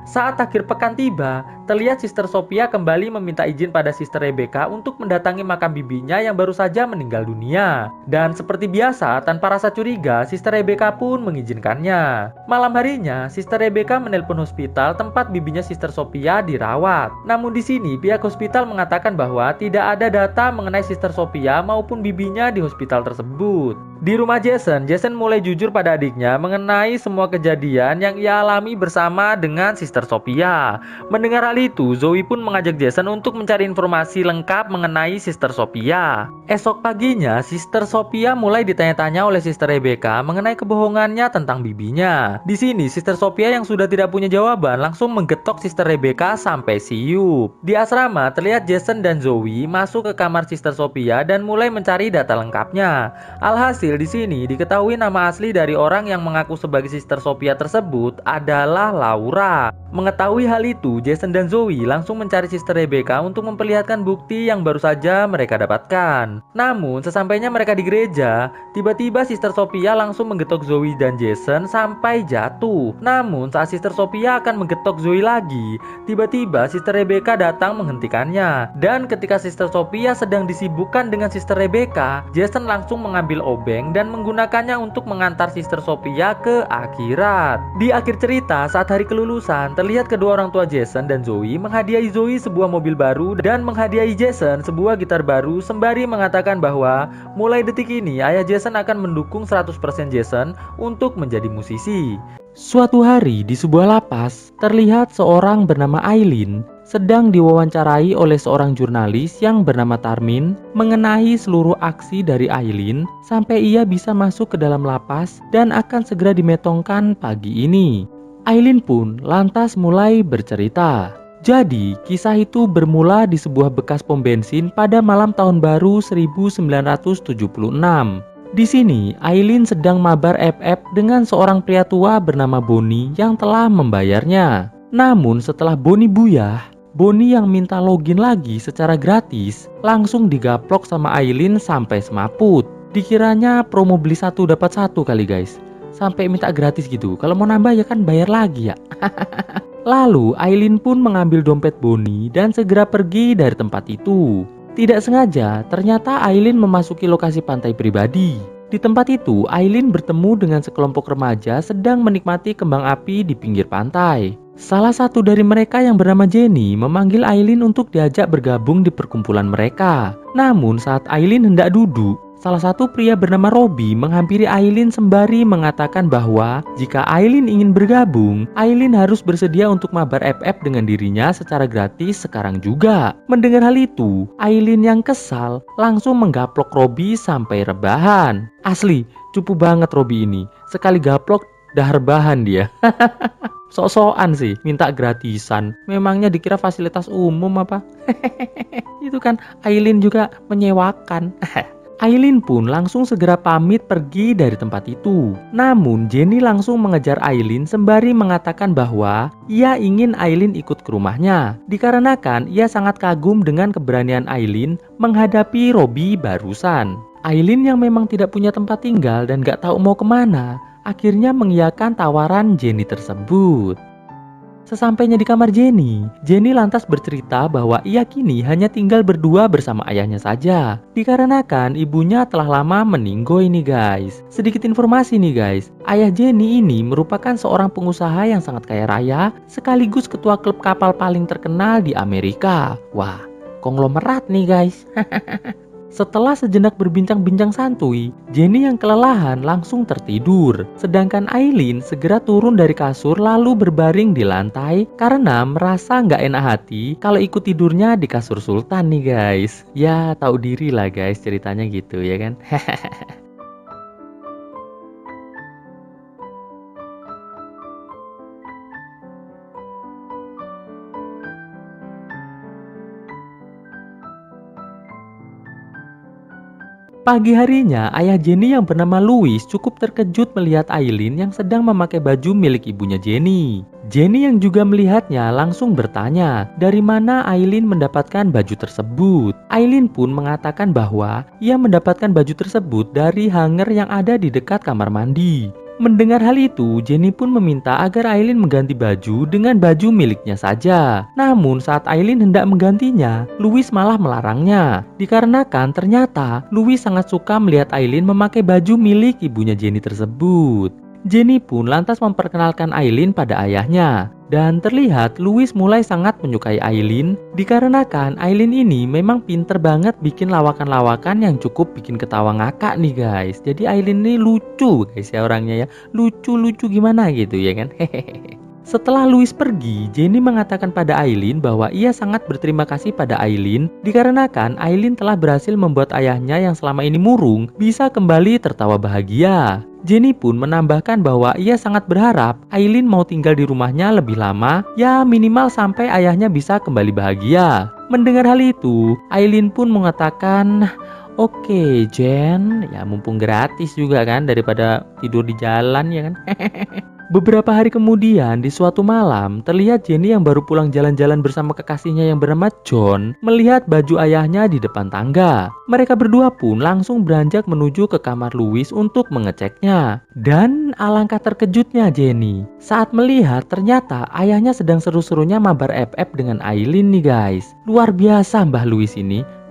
Saat akhir pekan tiba, terlihat Sister Sophia kembali meminta izin pada Sister Rebecca untuk mendatangi makam bibinya yang baru saja meninggal dunia. Dan seperti biasa, tanpa rasa curiga, Sister Rebecca pun mengizinkannya. Malam harinya, Sister Rebecca menelpon hospital tempat bibinya Sister Sophia dirawat. Namun di sini, pihak hospital mengatakan bahwa tidak ada data mengenai Sister Sophia maupun bibinya di hospital tersebut. Di rumah Jason mulai jujur pada adiknya mengenai semua kejadian yang ia alami bersama dengan Sister Sophia. Mendengar hal itu, Zoe pun mengajak Jason untuk mencari informasi lengkap mengenai Sister Sophia. Esok paginya, Sister Sophia mulai ditanya-tanya oleh Sister Rebecca mengenai kebohongannya tentang bibinya. Di sini, Sister Sophia yang sudah tidak punya jawaban langsung menggetok Sister Rebecca sampai siup. Di asrama, terlihat Jason dan Zoe masuk ke kamar Sister Sophia dan mulai mencari data lengkapnya. Alhasil di sini diketahui nama asli dari orang yang mengaku sebagai Sister Sophia tersebut adalah Laura. Mengetahui hal itu, Jason dan Zoe langsung mencari Sister Rebecca untuk memperlihatkan bukti yang baru saja mereka dapatkan. Namun, sesampainya mereka di gereja, tiba-tiba Sister Sophia langsung menggetok Zoe dan Jason sampai jatuh. Namun, saat Sister Sophia akan menggetok Zoe lagi, tiba-tiba Sister Rebecca datang menghentikannya. Dan ketika Sister Sophia sedang disibukkan dengan Sister Rebecca, Jason langsung mengambil obeng dan menggunakannya untuk mengantar Sister Sophia ke akhirat. Di akhir cerita, saat hari kelulusan, terlihat kedua orang tua Jason dan Zoe menghadiahi Zoe sebuah mobil baru dan menghadiahi Jason sebuah gitar baru sembari mengatakan bahwa mulai detik ini ayah Jason akan mendukung 100% Jason untuk menjadi musisi. Suatu hari di sebuah lapas, terlihat seorang bernama Aileen sedang diwawancarai oleh seorang jurnalis yang bernama Tarmin mengenai seluruh aksi dari Aileen sampai ia bisa masuk ke dalam lapas dan akan segera dimetongkan pagi ini. Aileen pun lantas mulai bercerita. Jadi, kisah itu bermula di sebuah bekas pom bensin pada malam tahun baru 1976. Di sini, Aileen sedang mabar FF dengan seorang pria tua bernama Bonnie yang telah membayarnya. Namun setelah Bonnie buyah, Bonnie yang minta login lagi secara gratis langsung digaplok sama Aileen sampai semaput. Dikiranya promo beli satu dapat satu kali guys. Sampai minta gratis gitu. Kalau mau nambah ya kan bayar lagi ya. Lalu Aileen pun mengambil dompet Bonnie dan segera pergi dari tempat itu. Tidak sengaja, ternyata Aileen memasuki lokasi pantai pribadi. Di tempat itu, Aileen bertemu dengan sekelompok remaja sedang menikmati kembang api di pinggir pantai. Salah satu dari mereka yang bernama Jenny memanggil Aileen untuk diajak bergabung di perkumpulan mereka. Namun saat Aileen hendak duduk, salah satu pria bernama Robbie menghampiri Aileen sembari mengatakan bahwa jika Aileen ingin bergabung, Aileen harus bersedia untuk mabar FF dengan dirinya secara gratis sekarang juga. Mendengar hal itu, Aileen yang kesal langsung menggaplok Robbie sampai rebahan. Asli, cupu banget Robbie ini. Sekali gaplok, dah rebahan dia. Sok-sokan sih, minta gratisan. Memangnya dikira fasilitas umum apa? Itu kan Aileen juga menyewakan. Aileen pun langsung segera pamit pergi dari tempat itu. Namun Jenny langsung mengejar Aileen sembari mengatakan bahwa ia ingin Aileen ikut ke rumahnya. Dikarenakan ia sangat kagum dengan keberanian Aileen menghadapi Robbie barusan. Aileen yang memang tidak punya tempat tinggal dan gak tahu mau kemana, akhirnya mengiyakan tawaran Jenny tersebut. Sesampainya di kamar Jenny lantas bercerita bahwa ia kini hanya tinggal berdua bersama ayahnya saja. Dikarenakan ibunya telah lama meninggoy nih guys. Sedikit informasi nih guys, ayah Jenny ini merupakan seorang pengusaha yang sangat kaya raya sekaligus ketua klub kapal paling terkenal di Amerika. Wah, konglomerat nih guys. Setelah sejenak berbincang-bincang santuy, Jenny yang kelelahan langsung tertidur. Sedangkan Aileen segera turun dari kasur lalu berbaring di lantai karena merasa nggak enak hati kalau ikut tidurnya di kasur sultan nih guys. Ya tahu diri lah guys, ceritanya gitu ya kan. Pagi harinya, ayah Jenny yang bernama Louis cukup terkejut melihat Aileen yang sedang memakai baju milik ibunya Jenny. Jenny yang juga melihatnya langsung bertanya, dari mana Aileen mendapatkan baju tersebut. Aileen pun mengatakan bahwa ia mendapatkan baju tersebut dari hanger yang ada di dekat kamar mandi. Mendengar hal itu, Jenny pun meminta agar Aileen mengganti baju dengan baju miliknya saja. Namun saat Aileen hendak menggantinya, Louis malah melarangnya. Dikarenakan ternyata Louis sangat suka melihat Aileen memakai baju milik ibunya Jenny tersebut. Jenny pun lantas memperkenalkan Aileen pada ayahnya. Dan terlihat Louis mulai sangat menyukai Aileen dikarenakan Aileen ini memang pinter banget bikin lawakan-lawakan yang cukup bikin ketawa ngakak nih guys. Jadi Aileen ini lucu guys ya orangnya ya. Lucu-lucu gimana gitu ya kan. Hehehe. Setelah Louis pergi, Jenny mengatakan pada Aileen bahwa ia sangat berterima kasih pada Aileen dikarenakan Aileen telah berhasil membuat ayahnya yang selama ini murung bisa kembali tertawa bahagia. Jenny pun menambahkan bahwa ia sangat berharap Aileen mau tinggal di rumahnya lebih lama, ya minimal sampai ayahnya bisa kembali bahagia. Mendengar hal itu, Aileen pun mengatakan, "Oke, Jen, ya mumpung gratis juga kan daripada tidur di jalan ya kan." Beberapa hari kemudian, di suatu malam, terlihat Jenny yang baru pulang jalan-jalan bersama kekasihnya yang bernama John melihat baju ayahnya di depan tangga. Mereka berdua pun langsung beranjak menuju ke kamar Louis untuk mengeceknya. Dan alangkah terkejutnya Jenny saat melihat ternyata ayahnya sedang seru-serunya mabar FF dengan Aileen nih guys. Luar biasa Mbah Louis ini.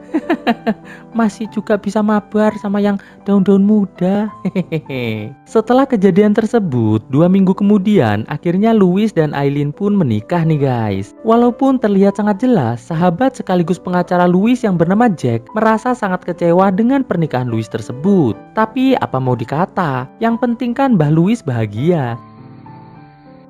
Masih juga bisa mabar sama yang daun-daun muda. Hehehe. Setelah kejadian tersebut, 2 minggu kemudian akhirnya Louis dan Aileen pun menikah nih guys. Walaupun terlihat sangat jelas, sahabat sekaligus pengacara Louis yang bernama Jack merasa sangat kecewa dengan pernikahan Louis tersebut. Tapi apa mau dikata, yang penting kan Mbah Louis bahagia.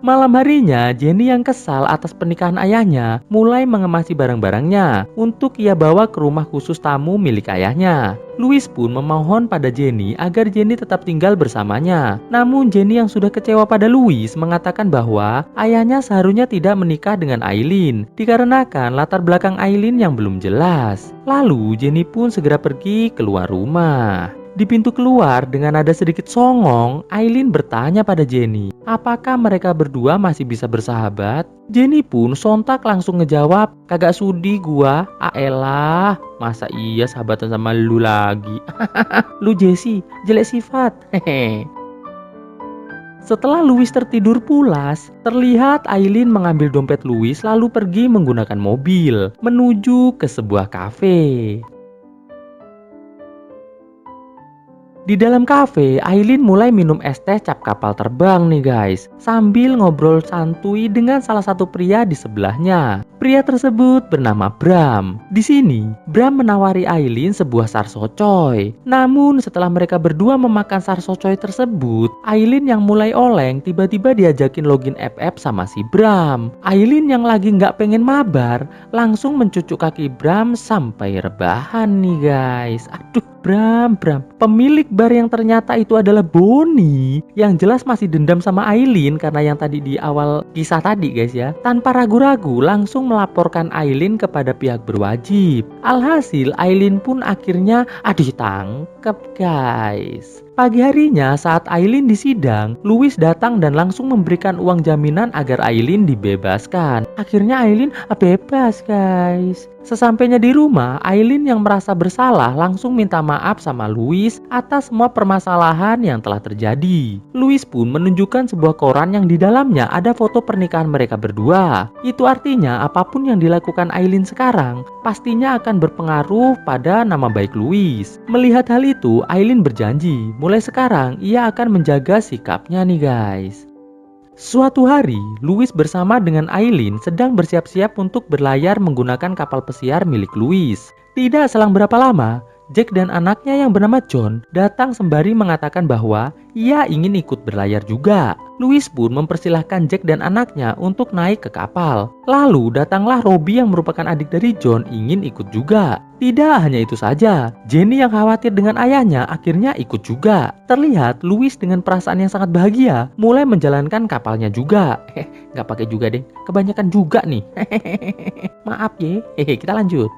Malam harinya, Jenny yang kesal atas pernikahan ayahnya mulai mengemasi barang-barangnya untuk ia bawa ke rumah khusus tamu milik ayahnya. Louis pun memohon pada Jenny agar Jenny tetap tinggal bersamanya. Namun Jenny yang sudah kecewa pada Louis mengatakan bahwa ayahnya seharusnya tidak menikah dengan Aileen dikarenakan latar belakang Aileen yang belum jelas. Lalu Jenny pun segera pergi keluar rumah. Di pintu keluar dengan nada sedikit songong, Aileen bertanya pada Jenny, apakah mereka berdua masih bisa bersahabat? Jenny pun sontak langsung ngejawab, kagak sudi gua, aelah, masa iya sahabatan sama lu lagi? Lu Jessie, jelek sifat, hehe. Setelah Louis tertidur pulas, terlihat Aileen mengambil dompet Louis lalu pergi menggunakan mobil menuju ke sebuah kafe. Di dalam kafe, Aileen mulai minum es teh cap kapal terbang nih guys, sambil ngobrol santuy dengan salah satu pria di sebelahnya. Pria tersebut bernama Bram. Di sini, Bram menawari Aileen sebuah sarsocoy. Namun setelah mereka berdua memakan sarsocoy tersebut, Aileen yang mulai oleng tiba-tiba diajakin login FF sama si Bram. Aileen yang lagi nggak pengen mabar, langsung mencucuk kaki Bram sampai rebahan nih guys. Aduh, Bram, pemilik bar yang ternyata itu adalah Bonnie yang jelas masih dendam sama Aileen karena yang tadi di awal kisah tadi guys ya. Tanpa ragu-ragu langsung melaporkan Aileen kepada pihak berwajib. Alhasil Aileen pun akhirnya ditangkap guys. Pagi harinya saat Aileen disidang, Louis datang dan langsung memberikan uang jaminan agar Aileen dibebaskan. Akhirnya Aileen bebas guys. Sesampainya di rumah, Aileen yang merasa bersalah langsung minta maaf sama Louis atas semua permasalahan yang telah terjadi. Louis pun menunjukkan sebuah koran yang di dalamnya ada foto pernikahan mereka berdua. Itu artinya apapun yang dilakukan Aileen sekarang pastinya akan berpengaruh pada nama baik Louis. Melihat hal itu, Aileen berjanji mulai sekarang ia akan menjaga sikapnya nih guys. Suatu hari, Louis bersama dengan Aileen sedang bersiap-siap untuk berlayar menggunakan kapal pesiar milik Louis. Tidak selang berapa lama, Jack dan anaknya yang bernama John datang sembari mengatakan bahwa ia ingin ikut berlayar juga. Louis pun mempersilahkan Jack dan anaknya untuk naik ke kapal. Lalu datanglah Robbie yang merupakan adik dari John ingin ikut juga. Tidak hanya itu saja, Jenny yang khawatir dengan ayahnya akhirnya ikut juga. Terlihat Louis dengan perasaan yang sangat bahagia mulai menjalankan kapalnya juga. Nggak pakai juga deh, kebanyakan juga nih. Maaf ya, kita lanjut.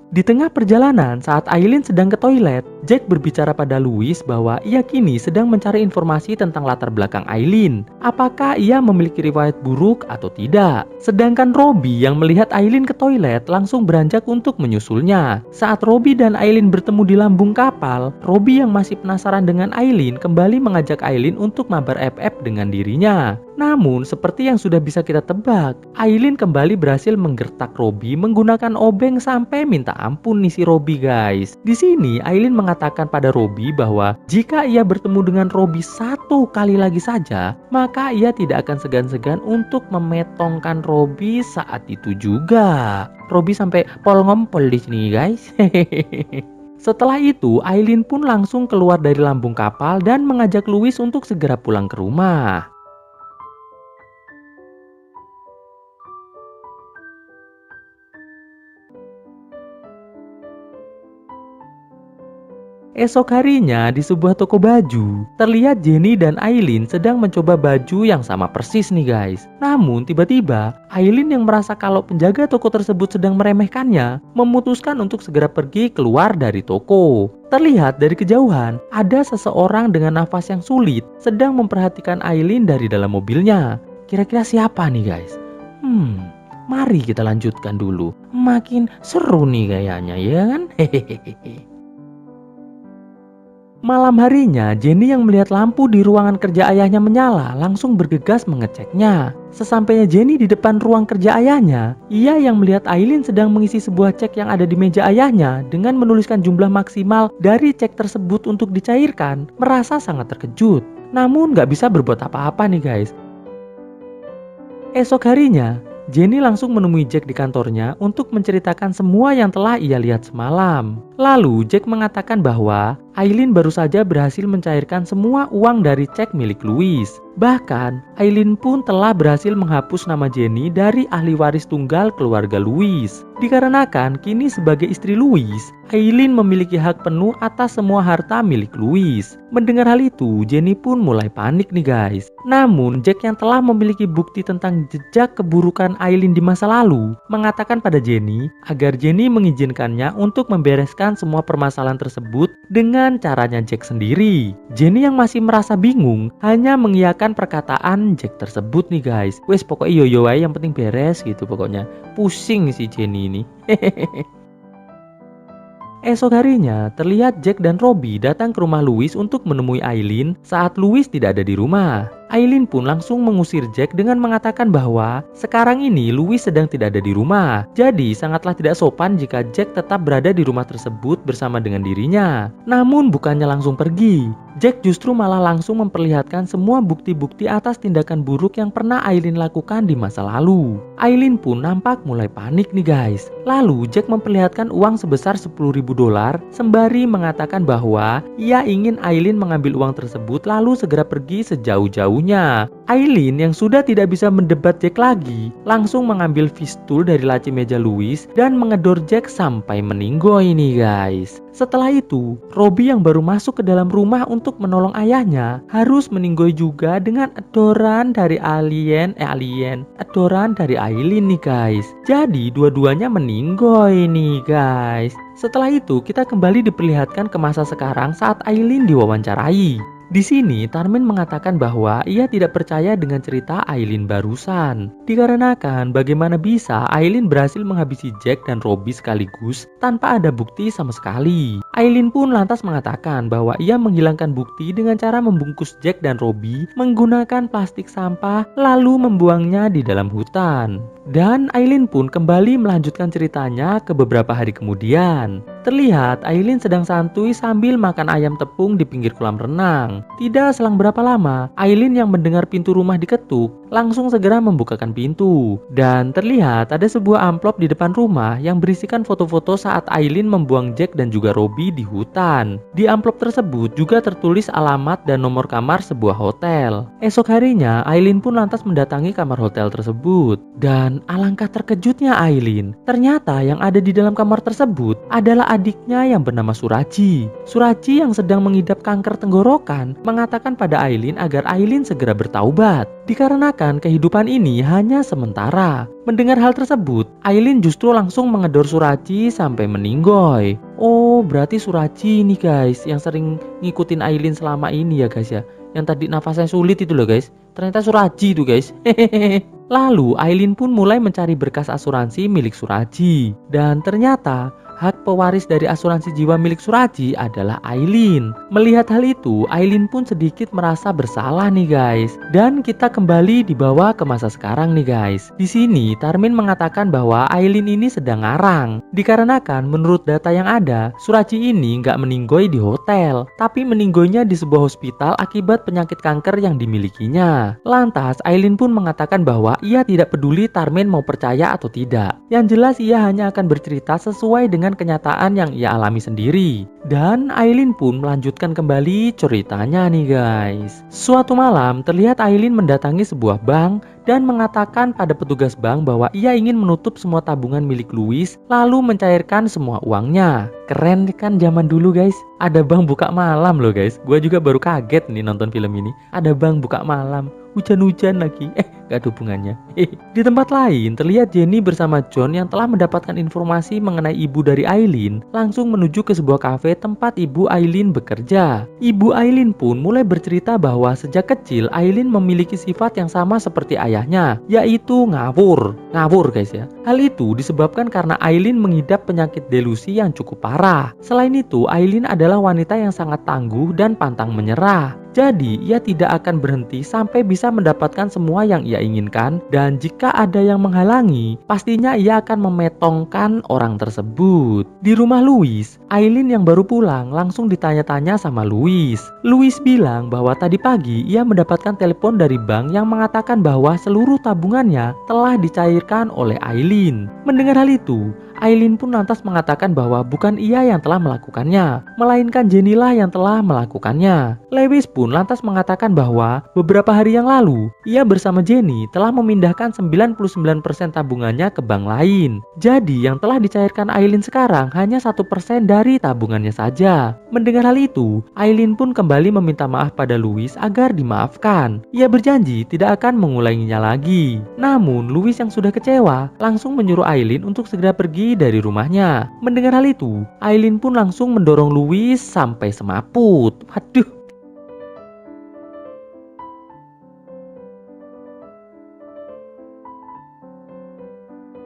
Di tengah perjalanan saat Aileen sedang ke toilet, Jack berbicara pada Louis bahwa ia kini sedang mencari informasi tentang latar belakang Aileen. Apakah ia memiliki riwayat buruk atau tidak? Sedangkan Robbie yang melihat Aileen ke toilet langsung beranjak untuk menyusulnya. Saat Robbie dan Aileen bertemu di lambung kapal, Robbie yang masih penasaran dengan Aileen kembali mengajak Aileen untuk mabar FF dengan dirinya. Namun, seperti yang sudah bisa kita tebak, Aileen kembali berhasil menggertak Robbie menggunakan obeng sampai minta ampun nih si Robbie, guys. Di sini Aileen mengatakan pada Robbie bahwa jika ia bertemu dengan Robbie satu kali lagi saja, maka ia tidak akan segan-segan untuk memetongkan Robbie saat itu juga. Robbie sampai pol ngompol di sini, guys. Setelah itu, Aileen pun langsung keluar dari lambung kapal dan mengajak Louis untuk segera pulang ke rumah. Esok harinya di sebuah toko baju, terlihat Jenny dan Aileen sedang mencoba baju yang sama persis nih guys. Namun tiba-tiba Aileen yang merasa kalau penjaga toko tersebut sedang meremehkannya, memutuskan untuk segera pergi keluar dari toko. Terlihat dari kejauhan, ada seseorang dengan nafas yang sulit sedang memperhatikan Aileen dari dalam mobilnya. Kira-kira siapa nih guys? Mari kita lanjutkan dulu. Makin seru nih kayaknya, ya kan? Hehehe. Malam harinya, Jenny yang melihat lampu di ruangan kerja ayahnya menyala langsung bergegas mengeceknya. Sesampainya Jenny di depan ruang kerja ayahnya, ia yang melihat Aileen sedang mengisi sebuah cek yang ada di meja ayahnya dengan menuliskan jumlah maksimal dari cek tersebut untuk dicairkan, merasa sangat terkejut. Namun gak bisa berbuat apa-apa nih guys. Esok harinya, Jenny langsung menemui Jack di kantornya untuk menceritakan semua yang telah ia lihat semalam. Lalu Jack mengatakan bahwa Aileen baru saja berhasil mencairkan semua uang dari cek milik Louis. Bahkan, Aileen pun telah berhasil menghapus nama Jenny dari ahli waris tunggal keluarga Louis. Dikarenakan kini sebagai istri Louis, Aileen memiliki hak penuh atas semua harta milik Louis. Mendengar hal itu, Jenny pun mulai panik nih guys. Namun, Jack yang telah memiliki bukti tentang jejak keburukan Aileen di masa lalu, mengatakan pada Jenny agar Jenny mengizinkannya untuk membereskan semua permasalahan tersebut dengan caranya Jack sendiri. Jenny yang masih merasa bingung hanya mengiyakan perkataan Jack tersebut nih guys. Wes pokoknya yo yang penting beres gitu pokoknya. Pusing si Jenny ini. Esok harinya, terlihat Jack dan Robbie datang ke rumah Louis untuk menemui Aileen saat Louis tidak ada di rumah. Aileen pun langsung mengusir Jack dengan mengatakan bahwa sekarang ini Louis sedang tidak ada di rumah. Jadi sangatlah tidak sopan jika Jack tetap berada di rumah tersebut bersama dengan dirinya. Namun bukannya langsung pergi, Jack justru malah langsung memperlihatkan semua bukti-bukti atas tindakan buruk yang pernah Aileen lakukan di masa lalu. Aileen pun nampak mulai panik nih guys. Lalu Jack memperlihatkan uang sebesar $10.000 sembari mengatakan bahwa ia ingin Aileen mengambil uang tersebut lalu segera pergi sejauh-jauhnya. Aileen yang sudah tidak bisa mendebat Jack lagi, langsung mengambil pistol dari laci meja Louis dan mengedor Jack sampai meninggoy nih guys. Setelah itu, Robbie yang baru masuk ke dalam rumah untuk menolong ayahnya harus meninggoy juga dengan edoran dari edoran dari Aileen nih guys. Jadi dua-duanya meninggoy nih guys. Setelah itu kita kembali diperlihatkan ke masa sekarang saat Aileen diwawancarai. Di sini Tarmin mengatakan bahwa ia tidak percaya dengan cerita Aileen barusan. Dikarenakan bagaimana bisa Aileen berhasil menghabisi Jack dan Robbie sekaligus tanpa ada bukti sama sekali. Aileen pun lantas mengatakan bahwa ia menghilangkan bukti dengan cara membungkus Jack dan Robbie menggunakan plastik sampah lalu membuangnya di dalam hutan. Dan Aileen pun kembali melanjutkan ceritanya ke beberapa hari kemudian. Terlihat Aileen sedang santuy sambil makan ayam tepung di pinggir kolam renang. Tidak selang berapa lama, Aileen yang mendengar pintu rumah diketuk langsung segera membukakan pintu. Dan terlihat ada sebuah amplop di depan rumah yang berisikan foto-foto saat Aileen membuang Jack dan juga Robbie di hutan. Di amplop tersebut juga tertulis alamat dan nomor kamar sebuah hotel. Esok harinya, Aileen pun lantas mendatangi kamar hotel tersebut. Dan alangkah terkejutnya Aileen, ternyata yang ada di dalam kamar tersebut adalah adiknya yang bernama Suraji. Suraji yang sedang mengidap kanker tenggorokan mengatakan pada Aileen agar Aileen segera bertaubat, dikarenakan kehidupan ini hanya sementara. Mendengar hal tersebut, Aileen justru langsung mengedor Suraji sampai meninggoy. Oh, berarti Suraji ini guys yang sering ngikutin Aileen selama ini ya guys ya. Yang tadi nafasnya sulit itu loh guys. Ternyata Suraji itu guys. Lalu Aileen pun mulai mencari berkas asuransi milik Suraji. Dan ternyata hak pewaris dari asuransi jiwa milik Suraji adalah Aileen. Melihat hal itu, Aileen pun sedikit merasa bersalah nih guys. Dan kita kembali dibawa ke masa sekarang nih guys. Di sini Tarmin mengatakan bahwa Aileen ini sedang ngarang. Dikarenakan menurut data yang ada, Suraji ini nggak meninggoy di hotel, tapi meninggoynya di sebuah hospital akibat penyakit kanker yang dimilikinya. Lantas Aileen pun mengatakan bahwa ia tidak peduli Tarmin mau percaya atau tidak. Yang jelas ia hanya akan bercerita sesuai dengan kenyataan yang ia alami sendiri. Dan Aileen pun melanjutkan kembali ceritanya nih guys. Suatu malam terlihat Aileen mendatangi sebuah bank dan mengatakan pada petugas bank bahwa ia ingin menutup semua tabungan milik Louis lalu mencairkan semua uangnya. Keren kan zaman dulu guys. Ada bank buka malam loh guys. Gua juga baru kaget nih nonton film ini. Ada bank buka malam. Hujan-hujan lagi. Gak ada hubungannya. Di tempat lain terlihat Jenny bersama John yang telah mendapatkan informasi mengenai ibu dari Aileen langsung menuju ke sebuah kafe tempat ibu Aileen bekerja. Ibu Aileen pun mulai bercerita bahwa sejak kecil Aileen memiliki sifat yang sama seperti ayahnya, yaitu ngawur. Ngawur guys ya. Hal itu disebabkan karena Aileen mengidap penyakit delusi yang cukup parah. Selain itu, Aileen adalah wanita yang sangat tangguh dan pantang menyerah. Jadi, ia tidak akan berhenti sampai bisa mendapatkan semua yang ia inginkan, dan jika ada yang menghalangi, pastinya ia akan memetongkan orang tersebut. Di rumah Louis, Aileen yang baru pulang langsung ditanya-tanya sama Louis. Louis bilang bahwa tadi pagi ia mendapatkan telepon dari bank yang mengatakan bahwa seluruh tabungannya telah dicairkan oleh Aileen. Mendengar hal itu, Aileen pun lantas mengatakan bahwa bukan ia yang telah melakukannya, melainkan Jenny lah yang telah melakukannya. Lewis pun lantas mengatakan bahwa beberapa hari yang lalu, ia bersama Jenny telah memindahkan 99% tabungannya ke bank lain. Jadi yang telah dicairkan Aileen sekarang hanya 1% dari tabungannya saja. Mendengar hal itu, Aileen pun kembali meminta maaf pada Louis agar dimaafkan. Ia berjanji tidak akan mengulanginya lagi. Namun Louis yang sudah kecewa langsung menyuruh Aileen untuk segera pergi dari rumahnya. Mendengar hal itu, Aileen pun langsung mendorong Louis sampai semaput. Waduh.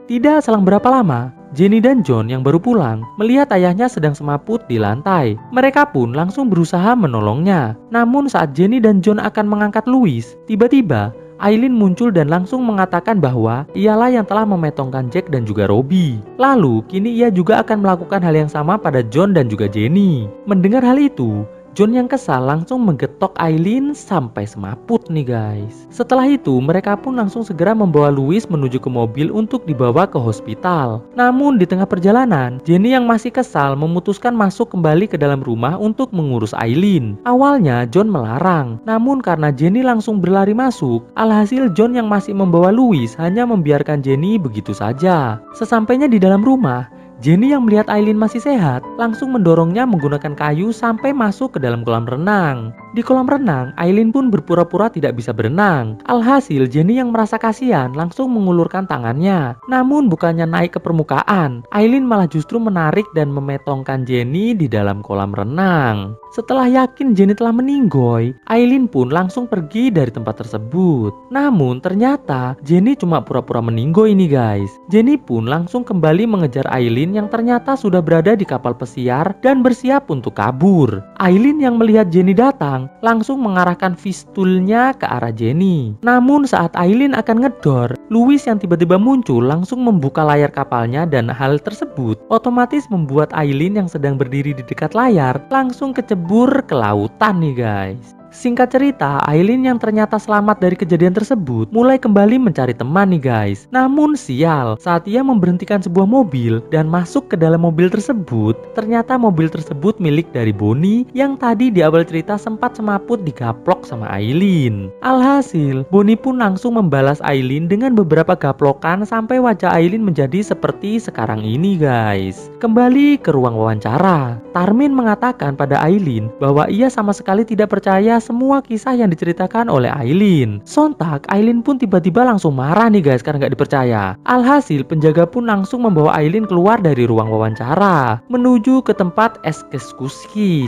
Tidak selang berapa lama, Jenny dan John yang baru pulang melihat ayahnya sedang semaput di lantai. Mereka pun langsung berusaha menolongnya. Namun saat Jenny dan John akan mengangkat Louis, tiba-tiba Aileen muncul dan langsung mengatakan bahwa ialah yang telah memetongkan Jack dan juga Robbie. Lalu kini ia juga akan melakukan hal yang sama pada John dan juga Jenny. Mendengar hal itu, John yang kesal langsung menggetok Aileen sampai semaput nih guys. Setelah itu mereka pun langsung segera membawa Louis menuju ke mobil untuk dibawa ke hospital. Namun di tengah perjalanan, Jenny yang masih kesal memutuskan masuk kembali ke dalam rumah untuk mengurus Aileen. Awalnya John melarang, namun karena Jenny langsung berlari masuk, alhasil John yang masih membawa Louis hanya membiarkan Jenny begitu saja. Sesampainya di dalam rumah, Jenny yang melihat Aileen masih sehat langsung mendorongnya menggunakan kayu sampai masuk ke dalam kolam renang. Di kolam renang, Aileen pun berpura-pura tidak bisa berenang. Alhasil Jenny yang merasa kasihan langsung mengulurkan tangannya. Namun bukannya naik ke permukaan, Aileen malah justru menarik dan memetongkan Jenny di dalam kolam renang. Setelah yakin Jenny telah meninggoy, Aileen pun langsung pergi dari tempat tersebut. Namun ternyata Jenny cuma pura-pura meninggoy nih guys. Jenny pun langsung kembali mengejar Aileen yang ternyata sudah berada di kapal pesiar dan bersiap untuk kabur. Aileen yang melihat Jenny datang langsung mengarahkan pistolnya ke arah Jenny. Namun saat Aileen akan ngedor, Louis yang tiba-tiba muncul langsung membuka layar kapalnya dan hal tersebut otomatis membuat Aileen yang sedang berdiri di dekat layar langsung kecebur ke lautan nih guys. Singkat cerita, Aileen yang ternyata selamat dari kejadian tersebut mulai kembali mencari teman nih guys. Namun sial, saat ia memberhentikan sebuah mobil dan masuk ke dalam mobil tersebut, ternyata mobil tersebut milik dari Bonnie yang tadi di awal cerita sempat semaput digaplok sama Aileen. Alhasil, Bonnie pun langsung membalas Aileen dengan beberapa gaplokan sampai wajah Aileen menjadi seperti sekarang ini guys. Kembali ke ruang wawancara, Tarmin mengatakan pada Aileen bahwa ia sama sekali tidak percaya semua kisah yang diceritakan oleh Aileen. Sontak, Aileen pun tiba-tiba langsung marah nih guys karena nggak dipercaya. Alhasil, penjaga pun langsung membawa Aileen keluar dari ruang wawancara menuju ke tempat eksekusi.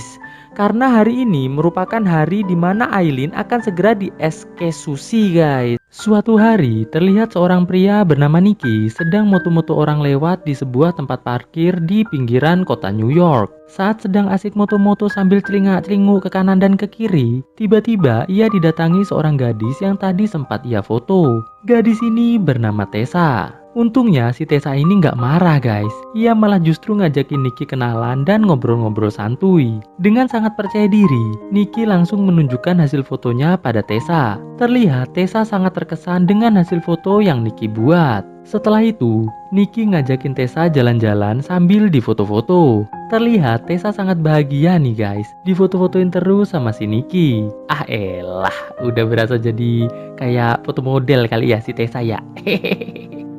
Karena hari ini merupakan hari di mana Aileen akan segera dieksekusi guys. Suatu hari, terlihat seorang pria bernama Nicky sedang moto-moto orang lewat di sebuah tempat parkir di pinggiran kota New York. Saat sedang asik moto-moto sambil celingak-celinguk ke kanan dan ke kiri, tiba-tiba ia didatangi seorang gadis yang tadi sempat ia foto. Gadis ini bernama Tessa. Untungnya si Tessa ini nggak marah guys. Ia malah justru ngajakin Nicky kenalan dan ngobrol-ngobrol santuy. Dengan sangat percaya diri, Nicky langsung menunjukkan hasil fotonya pada Tessa. Terlihat Tessa sangat terkesan dengan hasil foto yang Nicky buat. Setelah itu, Nicky ngajakin Tessa jalan-jalan sambil difoto-foto. Terlihat Tessa sangat bahagia nih guys, difoto-fotoin terus sama si Nicky. Ah elah, udah berasa jadi kayak foto model kali ya si Tessa ya.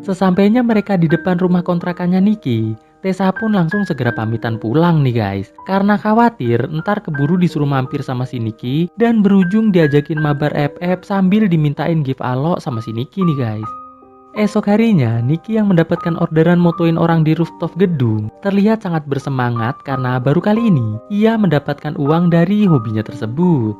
Sesampainya mereka di depan rumah kontrakannya Nicky, Tessa pun langsung segera pamitan pulang nih guys. Karena khawatir ntar keburu disuruh mampir sama si Nicky dan berujung diajakin mabar FF sambil dimintain gift alok sama si Nicky nih guys. Esok harinya, Nicky yang mendapatkan orderan motoin orang di rooftop gedung terlihat sangat bersemangat karena baru kali ini ia mendapatkan uang dari hobinya tersebut.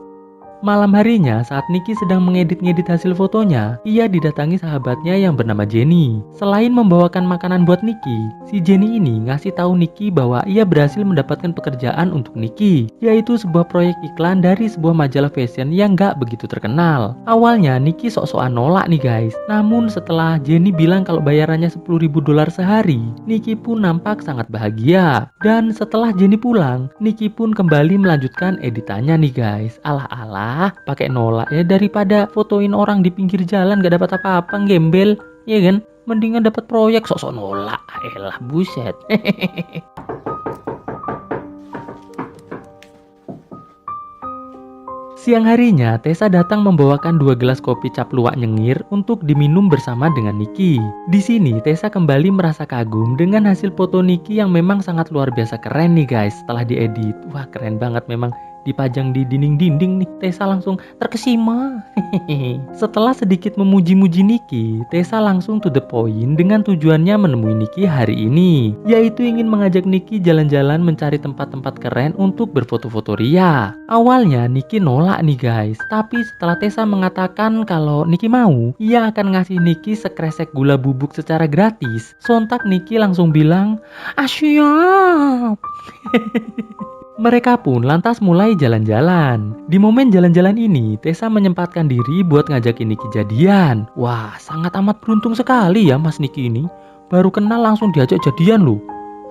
Malam harinya saat Nicky sedang mengedit-ngedit hasil fotonya, ia didatangi sahabatnya yang bernama Jenny. Selain membawakan makanan buat Nicky, si Jenny ini ngasih tahu Nicky bahwa ia berhasil mendapatkan pekerjaan untuk Nicky, yaitu sebuah proyek iklan dari sebuah majalah fashion yang gak begitu terkenal. Awalnya Nicky sok-sokan nolak nih guys, namun setelah Jenny bilang kalau bayarannya $10.000 sehari, Nicky pun nampak sangat bahagia. Dan setelah Jenny pulang, Nicky pun kembali melanjutkan editannya nih guys. Alah-alah, pakai nolak ya, daripada fotoin orang di pinggir jalan gak dapat apa-apa, gembel, ya kan? Mendingan dapat proyek sok-sok nolak. Elah buset. Siang harinya, Tessa datang membawakan 2 gelas kopi cap luwak nyengir untuk diminum bersama dengan Nicky. Di sini, Tessa kembali merasa kagum dengan hasil foto Nicky yang memang sangat luar biasa keren nih guys setelah diedit. Wah, keren banget memang. Dipajang di dinding-dinding nih, Tessa langsung terkesima. Setelah sedikit memuji-muji Nicky, Tessa langsung to the point dengan tujuannya menemui Nicky hari ini, yaitu ingin mengajak Nicky jalan-jalan mencari tempat-tempat keren untuk berfoto-foto ria. Awalnya Nicky nolak nih guys, tapi setelah Tessa mengatakan kalau Nicky mau, ia akan ngasih Nicky sekresek gula bubuk secara gratis. Sontak Nicky langsung bilang, "Siap." Mereka pun lantas mulai jalan-jalan. Di momen jalan-jalan ini, Tessa menyempatkan diri buat ngajakin Nicky jadian. Wah, sangat amat beruntung sekali ya Mas Nicky ini. Baru kenal langsung diajak jadian loh.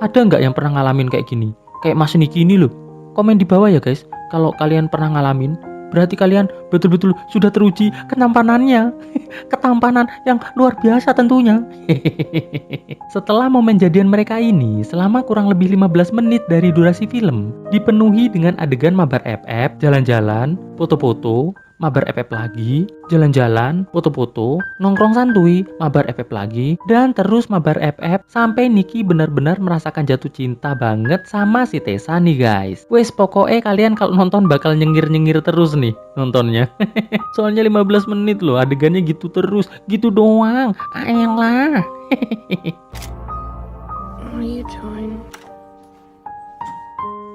Ada nggak yang pernah ngalamin kayak gini? Kayak Mas Nicky ini loh. Komen di bawah ya guys, kalau kalian pernah ngalamin. Berarti kalian betul-betul sudah teruji ketampanannya. Ketampanan yang luar biasa tentunya. Setelah momen jadian mereka ini, selama kurang lebih 15 menit dari durasi film, dipenuhi dengan adegan mabar FF, jalan-jalan, foto-foto, mabar FF lagi, jalan-jalan, foto-foto, nongkrong santuy, mabar FF lagi, dan terus mabar FF sampai Nicky benar-benar merasakan jatuh cinta banget sama si Tessa nih guys. Wes pokoknya kalian kalau nonton bakal nyengir-nyengir terus nih nontonnya. Soalnya 15 menit loh adegannya gitu terus, gitu doang. Ayolah. What are you doing?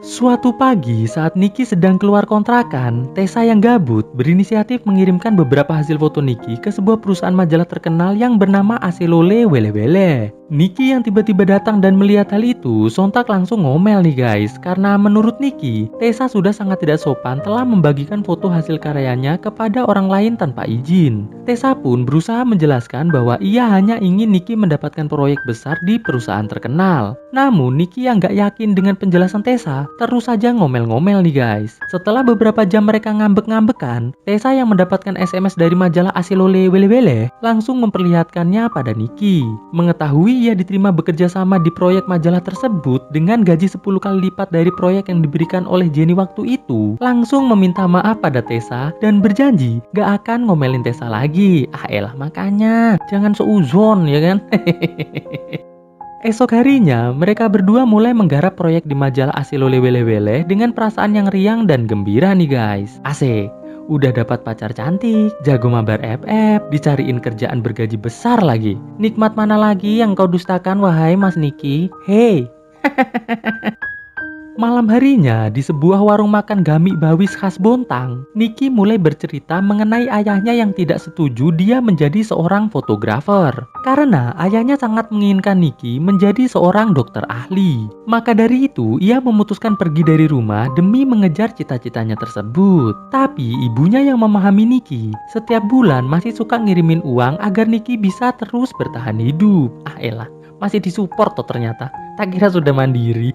Suatu pagi saat Nicky sedang keluar kontrakan, Tessa yang gabut berinisiatif mengirimkan beberapa hasil foto Nicky ke sebuah perusahaan majalah terkenal yang bernama Aselole Wele-Wele. Nicky yang tiba-tiba datang dan melihat hal itu sontak langsung ngomel nih guys, karena menurut Nicky, Tessa sudah sangat tidak sopan telah membagikan foto hasil karyanya kepada orang lain tanpa izin. Tessa pun berusaha menjelaskan bahwa ia hanya ingin Nicky mendapatkan proyek besar di perusahaan terkenal. Namun Nicky yang gak yakin dengan penjelasan Tessa, terus saja ngomel-ngomel nih guys. Setelah beberapa jam mereka ngambek-ngambekan, Tessa yang mendapatkan SMS dari majalah Asilole Wele langsung memperlihatkannya pada Nicky. Mengetahui ia diterima bekerja sama di proyek majalah tersebut dengan gaji 10 kali lipat dari proyek yang diberikan oleh Jenny waktu itu, langsung meminta maaf pada Tessa dan berjanji gak akan ngomelin Tessa lagi. Elah makanya jangan seuzon ya kan. Esok harinya, mereka berdua mulai menggarap proyek di majalah Asilole Wele dengan perasaan yang riang dan gembira nih guys. Asik, udah dapat pacar cantik, jago mabar FF, dicariin kerjaan bergaji besar lagi. Nikmat mana lagi yang kau dustakan wahai Mas Nicky? Hey. Malam harinya, di sebuah warung makan Gami Bawis khas Bontang, Nicky mulai bercerita mengenai ayahnya yang tidak setuju dia menjadi seorang fotografer. Karena ayahnya sangat menginginkan Nicky menjadi seorang dokter ahli. Maka dari itu, ia memutuskan pergi dari rumah demi mengejar cita-citanya tersebut. Tapi ibunya yang memahami Nicky, setiap bulan masih suka ngirimin uang agar Nicky bisa terus bertahan hidup. Elah, masih disupport toh ternyata. Tak kira sudah mandiri.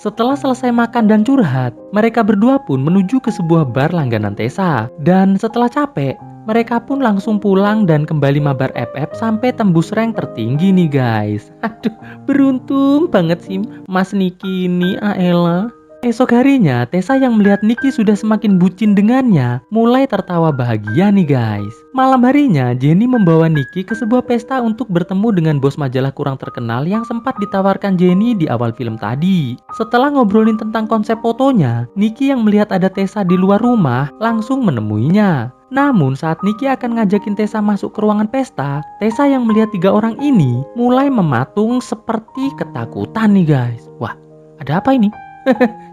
Setelah selesai makan dan curhat, mereka berdua pun menuju ke sebuah bar langganan Tessa. Dan setelah capek, mereka pun langsung pulang dan kembali mabar FF sampai tembus rank tertinggi nih guys. Aduh, beruntung banget sih Mas Nicky ini, Aela. Esok harinya, Tessa yang melihat Nicky sudah semakin bucin dengannya, mulai tertawa bahagia nih guys. Malam harinya, Jenny membawa Nicky ke sebuah pesta untuk bertemu dengan bos majalah kurang terkenal yang sempat ditawarkan Jenny di awal film tadi. Setelah ngobrolin tentang konsep fotonya, Nicky yang melihat ada Tessa di luar rumah, langsung menemuinya. Namun saat Nicky akan ngajakin Tessa masuk ke ruangan pesta, Tessa yang melihat 3 orang ini mulai mematung seperti ketakutan nih guys. Wah, ada apa ini?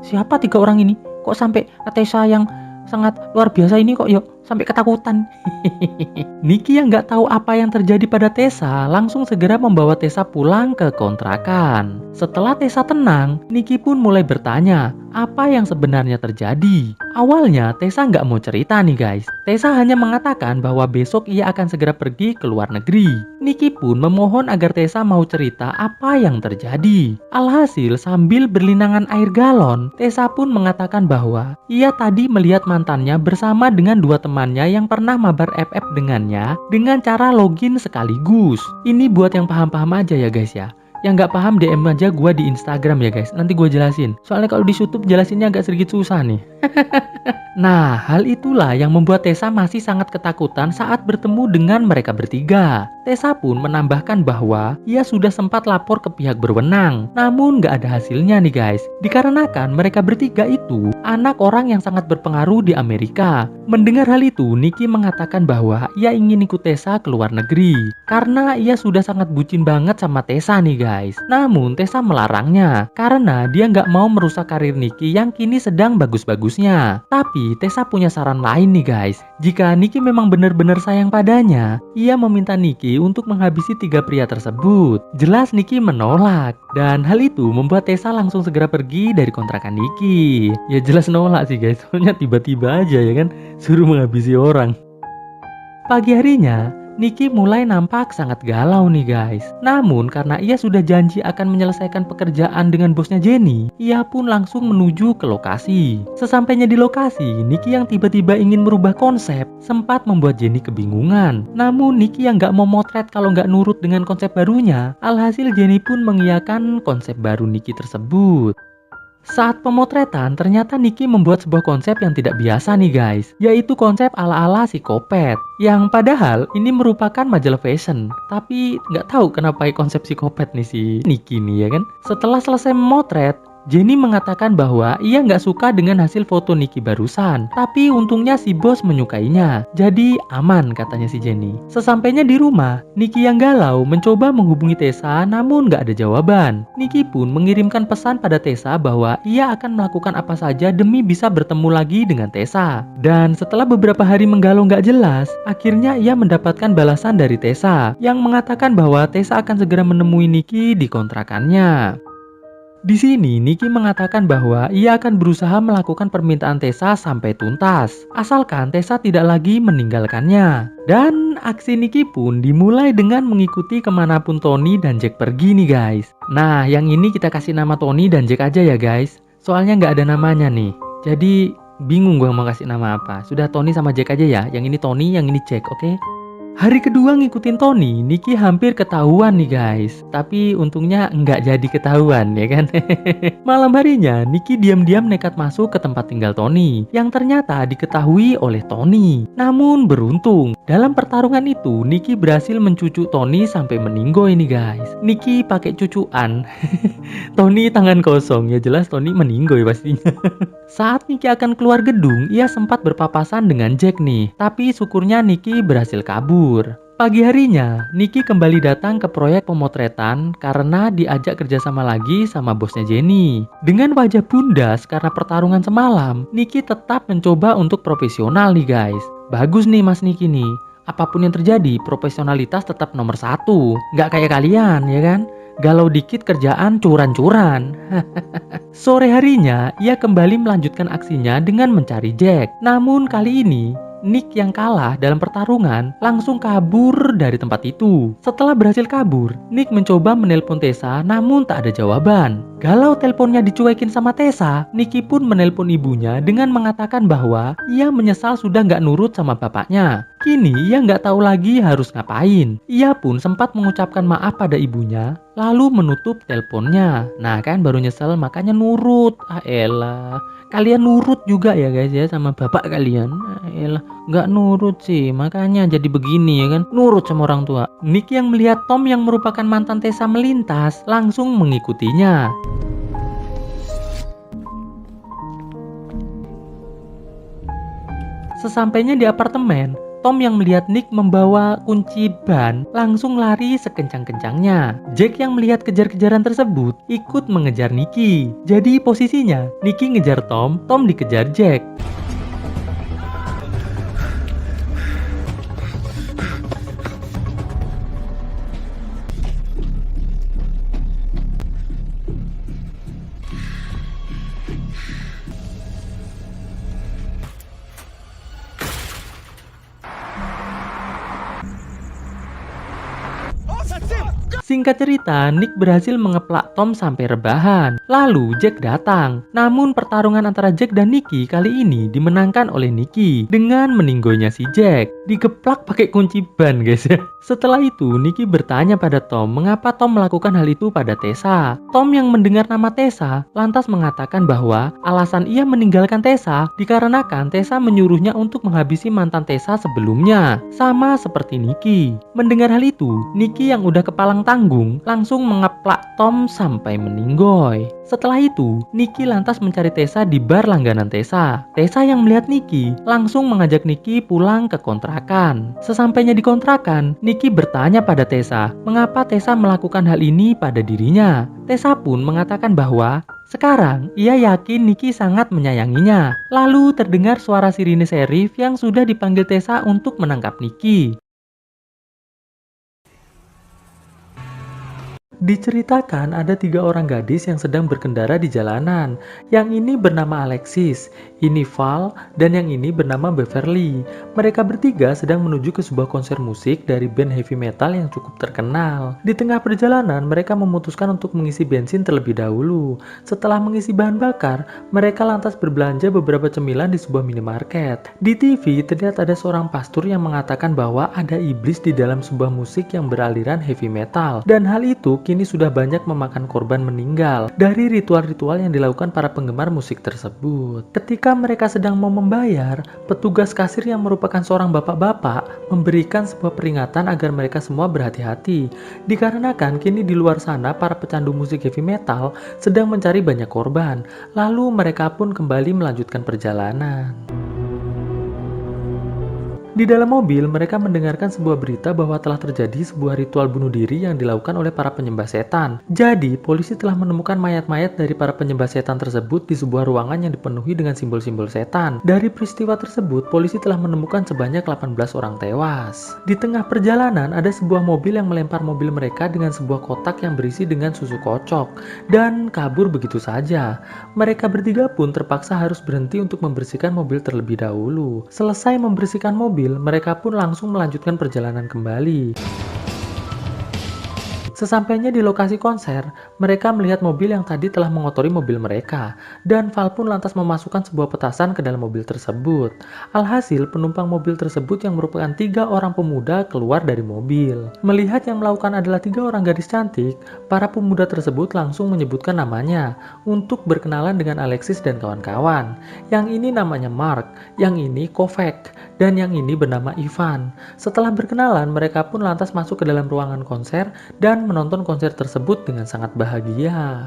Siapa 3 orang ini? Kok sampai Tessa yang sangat luar biasa ini kok yuk sampai ketakutan? Nicky yang gak tahu apa yang terjadi pada Tessa langsung segera membawa Tessa pulang ke kontrakan. Setelah Tessa tenang, Nicky pun mulai bertanya apa yang sebenarnya terjadi. Awalnya Tessa nggak mau cerita nih guys. Tessa hanya mengatakan bahwa besok ia akan segera pergi ke luar negeri. Nicky pun memohon agar Tessa mau cerita apa yang terjadi. Alhasil sambil berlinangan air galon, Tessa pun mengatakan bahwa ia tadi melihat mantannya bersama dengan 2 temannya yang pernah mabar FF dengannya dengan cara login sekaligus. Ini buat yang paham-paham aja ya guys ya. Yang nggak paham DM aja gue di Instagram ya guys. Nanti gue jelasin. Soalnya kalau di YouTube jelasinnya agak sedikit susah nih. Nah, hal itulah yang membuat Tessa masih sangat ketakutan saat bertemu dengan mereka bertiga. Tessa pun menambahkan bahwa ia sudah sempat lapor ke pihak berwenang. Namun nggak ada hasilnya nih guys. Dikarenakan mereka bertiga itu anak orang yang sangat berpengaruh di Amerika. Mendengar hal itu, Nicky mengatakan bahwa ia ingin ikut Tessa ke luar negeri. Karena ia sudah sangat bucin banget sama Tessa nih guys. Namun Tessa melarangnya karena dia nggak mau merusak karir Nicky yang kini sedang bagus-bagusnya. Tapi Tessa punya saran lain nih guys. Jika Nicky memang benar-benar sayang padanya, ia meminta Nicky untuk menghabisi 3 pria tersebut. Jelas Nicky menolak. Dan hal itu membuat Tessa langsung segera pergi dari kontrakan Nicky. Ya jelas nolak sih guys. Soalnya tiba-tiba aja ya kan suruh menghabisi orang. Pagi harinya, Nicky mulai nampak sangat galau nih guys. Namun karena ia sudah janji akan menyelesaikan pekerjaan dengan bosnya Jenny, ia pun langsung menuju ke lokasi. Sesampainya di lokasi, Nicky yang tiba-tiba ingin merubah konsep sempat membuat Jenny kebingungan. Namun Nicky yang gak mau motret kalau gak nurut dengan konsep barunya, alhasil Jenny pun mengiyakan konsep baru Nicky tersebut. Saat pemotretan, ternyata Nicky membuat sebuah konsep yang tidak biasa nih guys, yaitu konsep ala-ala psikopat. Yang padahal ini merupakan majalah fashion, tapi nggak tahu kenapa konsep psikopat nih si Nicky nih ya kan. Setelah selesai memotret, Jenny mengatakan bahwa ia nggak suka dengan hasil foto Nicky barusan, tapi untungnya si bos menyukainya. Jadi aman katanya si Jenny. Sesampainya di rumah, Nicky yang galau mencoba menghubungi Tessa namun nggak ada jawaban. Nicky pun mengirimkan pesan pada Tessa bahwa ia akan melakukan apa saja demi bisa bertemu lagi dengan Tessa. Dan setelah beberapa hari menggalau nggak jelas, akhirnya ia mendapatkan balasan dari Tessa yang mengatakan bahwa Tessa akan segera menemui Nicky di kontrakannya. Di sini, Nicky mengatakan bahwa ia akan berusaha melakukan permintaan Tessa sampai tuntas, asalkan Tessa tidak lagi meninggalkannya. Dan aksi Nicky pun dimulai dengan mengikuti kemanapun Tony dan Jack pergi nih guys. Nah, yang ini kita kasih nama Tony dan Jack aja ya guys, Soalnya nggak ada namanya nih. Jadi bingung gue mau kasih nama apa. Sudah Tony sama Jack aja ya. Yang ini Tony, yang ini Jack, oke? Hari kedua ngikutin Tony, Nicky hampir ketahuan nih guys. Tapi untungnya nggak jadi ketahuan ya kan. Malam harinya, Nicky diam-diam nekat masuk ke tempat tinggal Tony, yang ternyata diketahui oleh Tony. Namun beruntung, dalam pertarungan itu, Nicky berhasil mencucuk Tony sampai meninggoy nih guys. Nicky pakai cucuan, Tony tangan kosong, ya jelas Tony meninggoy pastinya. Saat Nicky akan keluar gedung, ia sempat berpapasan dengan Jack nih. Tapi syukurnya Nicky berhasil kabur. Pagi harinya, Nicky kembali datang ke proyek pemotretan karena diajak kerjasama lagi sama bosnya Jenny. Dengan wajah bundas karena pertarungan semalam, Nicky tetap mencoba untuk profesional nih guys. Bagus nih Mas Nicky nih. Apapun yang terjadi, profesionalitas tetap nomor 1. Nggak kayak kalian ya kan? Galau dikit kerjaan curan-curan. Sore harinya, ia kembali melanjutkan aksinya dengan mencari Jack. Namun kali ini, Nick yang kalah dalam pertarungan langsung kabur dari tempat itu. Setelah berhasil kabur, Nick mencoba menelpon Tessa namun tak ada jawaban. Galau teleponnya dicuekin sama Tessa, Nicky pun menelpon ibunya dengan mengatakan bahwa ia menyesal sudah nggak nurut sama bapaknya. Kini ia nggak tahu lagi harus ngapain. Ia pun sempat mengucapkan maaf pada ibunya, lalu menutup teleponnya. Nah kan baru nyesel makanya nurut. Ah elah. Kalian nurut juga ya guys ya sama bapak kalian. Elah, nggak nurut sih, makanya jadi begini ya kan. Nurut sama orang tua. Nick yang melihat Tom yang merupakan mantan Tessa melintas, langsung mengikutinya. Sesampainya di apartemen, Tom yang melihat Nick membawa kunci ban langsung lari sekencang-kencangnya. Jack yang melihat kejar-kejaran tersebut ikut mengejar Nicky. Jadi posisinya Nicky ngejar Tom, Tom dikejar Jack. Singkat cerita, Nick berhasil mengeplak Tom sampai rebahan. Lalu Jack datang. Namun pertarungan antara Jack dan Nicky kali ini dimenangkan oleh Nicky dengan meninggoynya si Jack. Digeplak pakai kunci ban guys ya. Setelah itu Nicky bertanya pada Tom mengapa Tom melakukan hal itu pada Tessa. Tom yang mendengar nama Tessa lantas mengatakan bahwa alasan ia meninggalkan Tessa dikarenakan Tessa menyuruhnya untuk menghabisi mantan Tessa sebelumnya. Sama seperti Nicky. Mendengar hal itu, Nicky yang udah kepalang tanggung langsung mengeplak Tom sampai meninggoy. Setelah itu, Nicky lantas mencari Tessa di bar langganan Tessa. Tessa yang melihat Nicky langsung mengajak Nicky pulang ke kontrakan. Sesampainya di kontrakan, Nicky bertanya pada Tessa mengapa Tessa melakukan hal ini pada dirinya. Tessa pun mengatakan bahwa sekarang ia yakin Nicky sangat menyayanginya. Lalu terdengar suara sirine sheriff yang sudah dipanggil Tessa untuk menangkap Nicky. Diceritakan ada 3 orang gadis yang sedang berkendara di jalanan. Yang ini bernama Alexis, ini Val, dan yang ini bernama Beverly. Mereka bertiga sedang menuju ke sebuah konser musik dari band heavy metal yang cukup terkenal. Di tengah perjalanan, mereka memutuskan untuk mengisi bensin terlebih dahulu. Setelah mengisi bahan bakar, mereka lantas berbelanja beberapa cemilan di sebuah minimarket. Di TV, terlihat ada seorang pastor yang mengatakan bahwa ada iblis di dalam sebuah musik yang beraliran heavy metal. Dan hal itu kini sudah banyak memakan korban meninggal dari ritual-ritual yang dilakukan para penggemar musik tersebut. Ketika mereka sedang mau membayar, petugas kasir yang merupakan seorang bapak-bapak memberikan sebuah peringatan agar mereka semua berhati-hati. Dikarenakan kini di luar sana para pecandu musik heavy metal sedang mencari banyak korban. Lalu mereka pun kembali melanjutkan perjalanan. Di dalam mobil, mereka mendengarkan sebuah berita bahwa telah terjadi sebuah ritual bunuh diri yang dilakukan oleh para penyembah setan. Jadi, polisi telah menemukan mayat-mayat dari para penyembah setan tersebut di sebuah ruangan yang dipenuhi dengan simbol-simbol setan. Dari peristiwa tersebut, polisi telah menemukan sebanyak 18 orang tewas. Di tengah perjalanan, ada sebuah mobil yang melempar mobil mereka dengan sebuah kotak yang berisi dengan susu kocok dan kabur begitu saja. Mereka bertiga pun terpaksa harus berhenti untuk membersihkan mobil terlebih dahulu. Selesai membersihkan mobil, mereka pun langsung melanjutkan perjalanan kembali. Sesampainya di lokasi konser, mereka melihat mobil yang tadi telah mengotori mobil mereka, dan Val pun lantas memasukkan sebuah petasan ke dalam mobil tersebut. Alhasil, penumpang mobil tersebut yang merupakan 3 orang pemuda keluar dari mobil. Melihat yang melakukan adalah 3 orang gadis cantik, para pemuda tersebut langsung menyebutkan namanya untuk berkenalan dengan Alexis dan kawan-kawan. Yang ini namanya Mark, yang ini Kovac, dan yang ini bernama Ivan. Setelah berkenalan, mereka pun lantas masuk ke dalam ruangan konser dan menonton konser tersebut dengan sangat bahagia.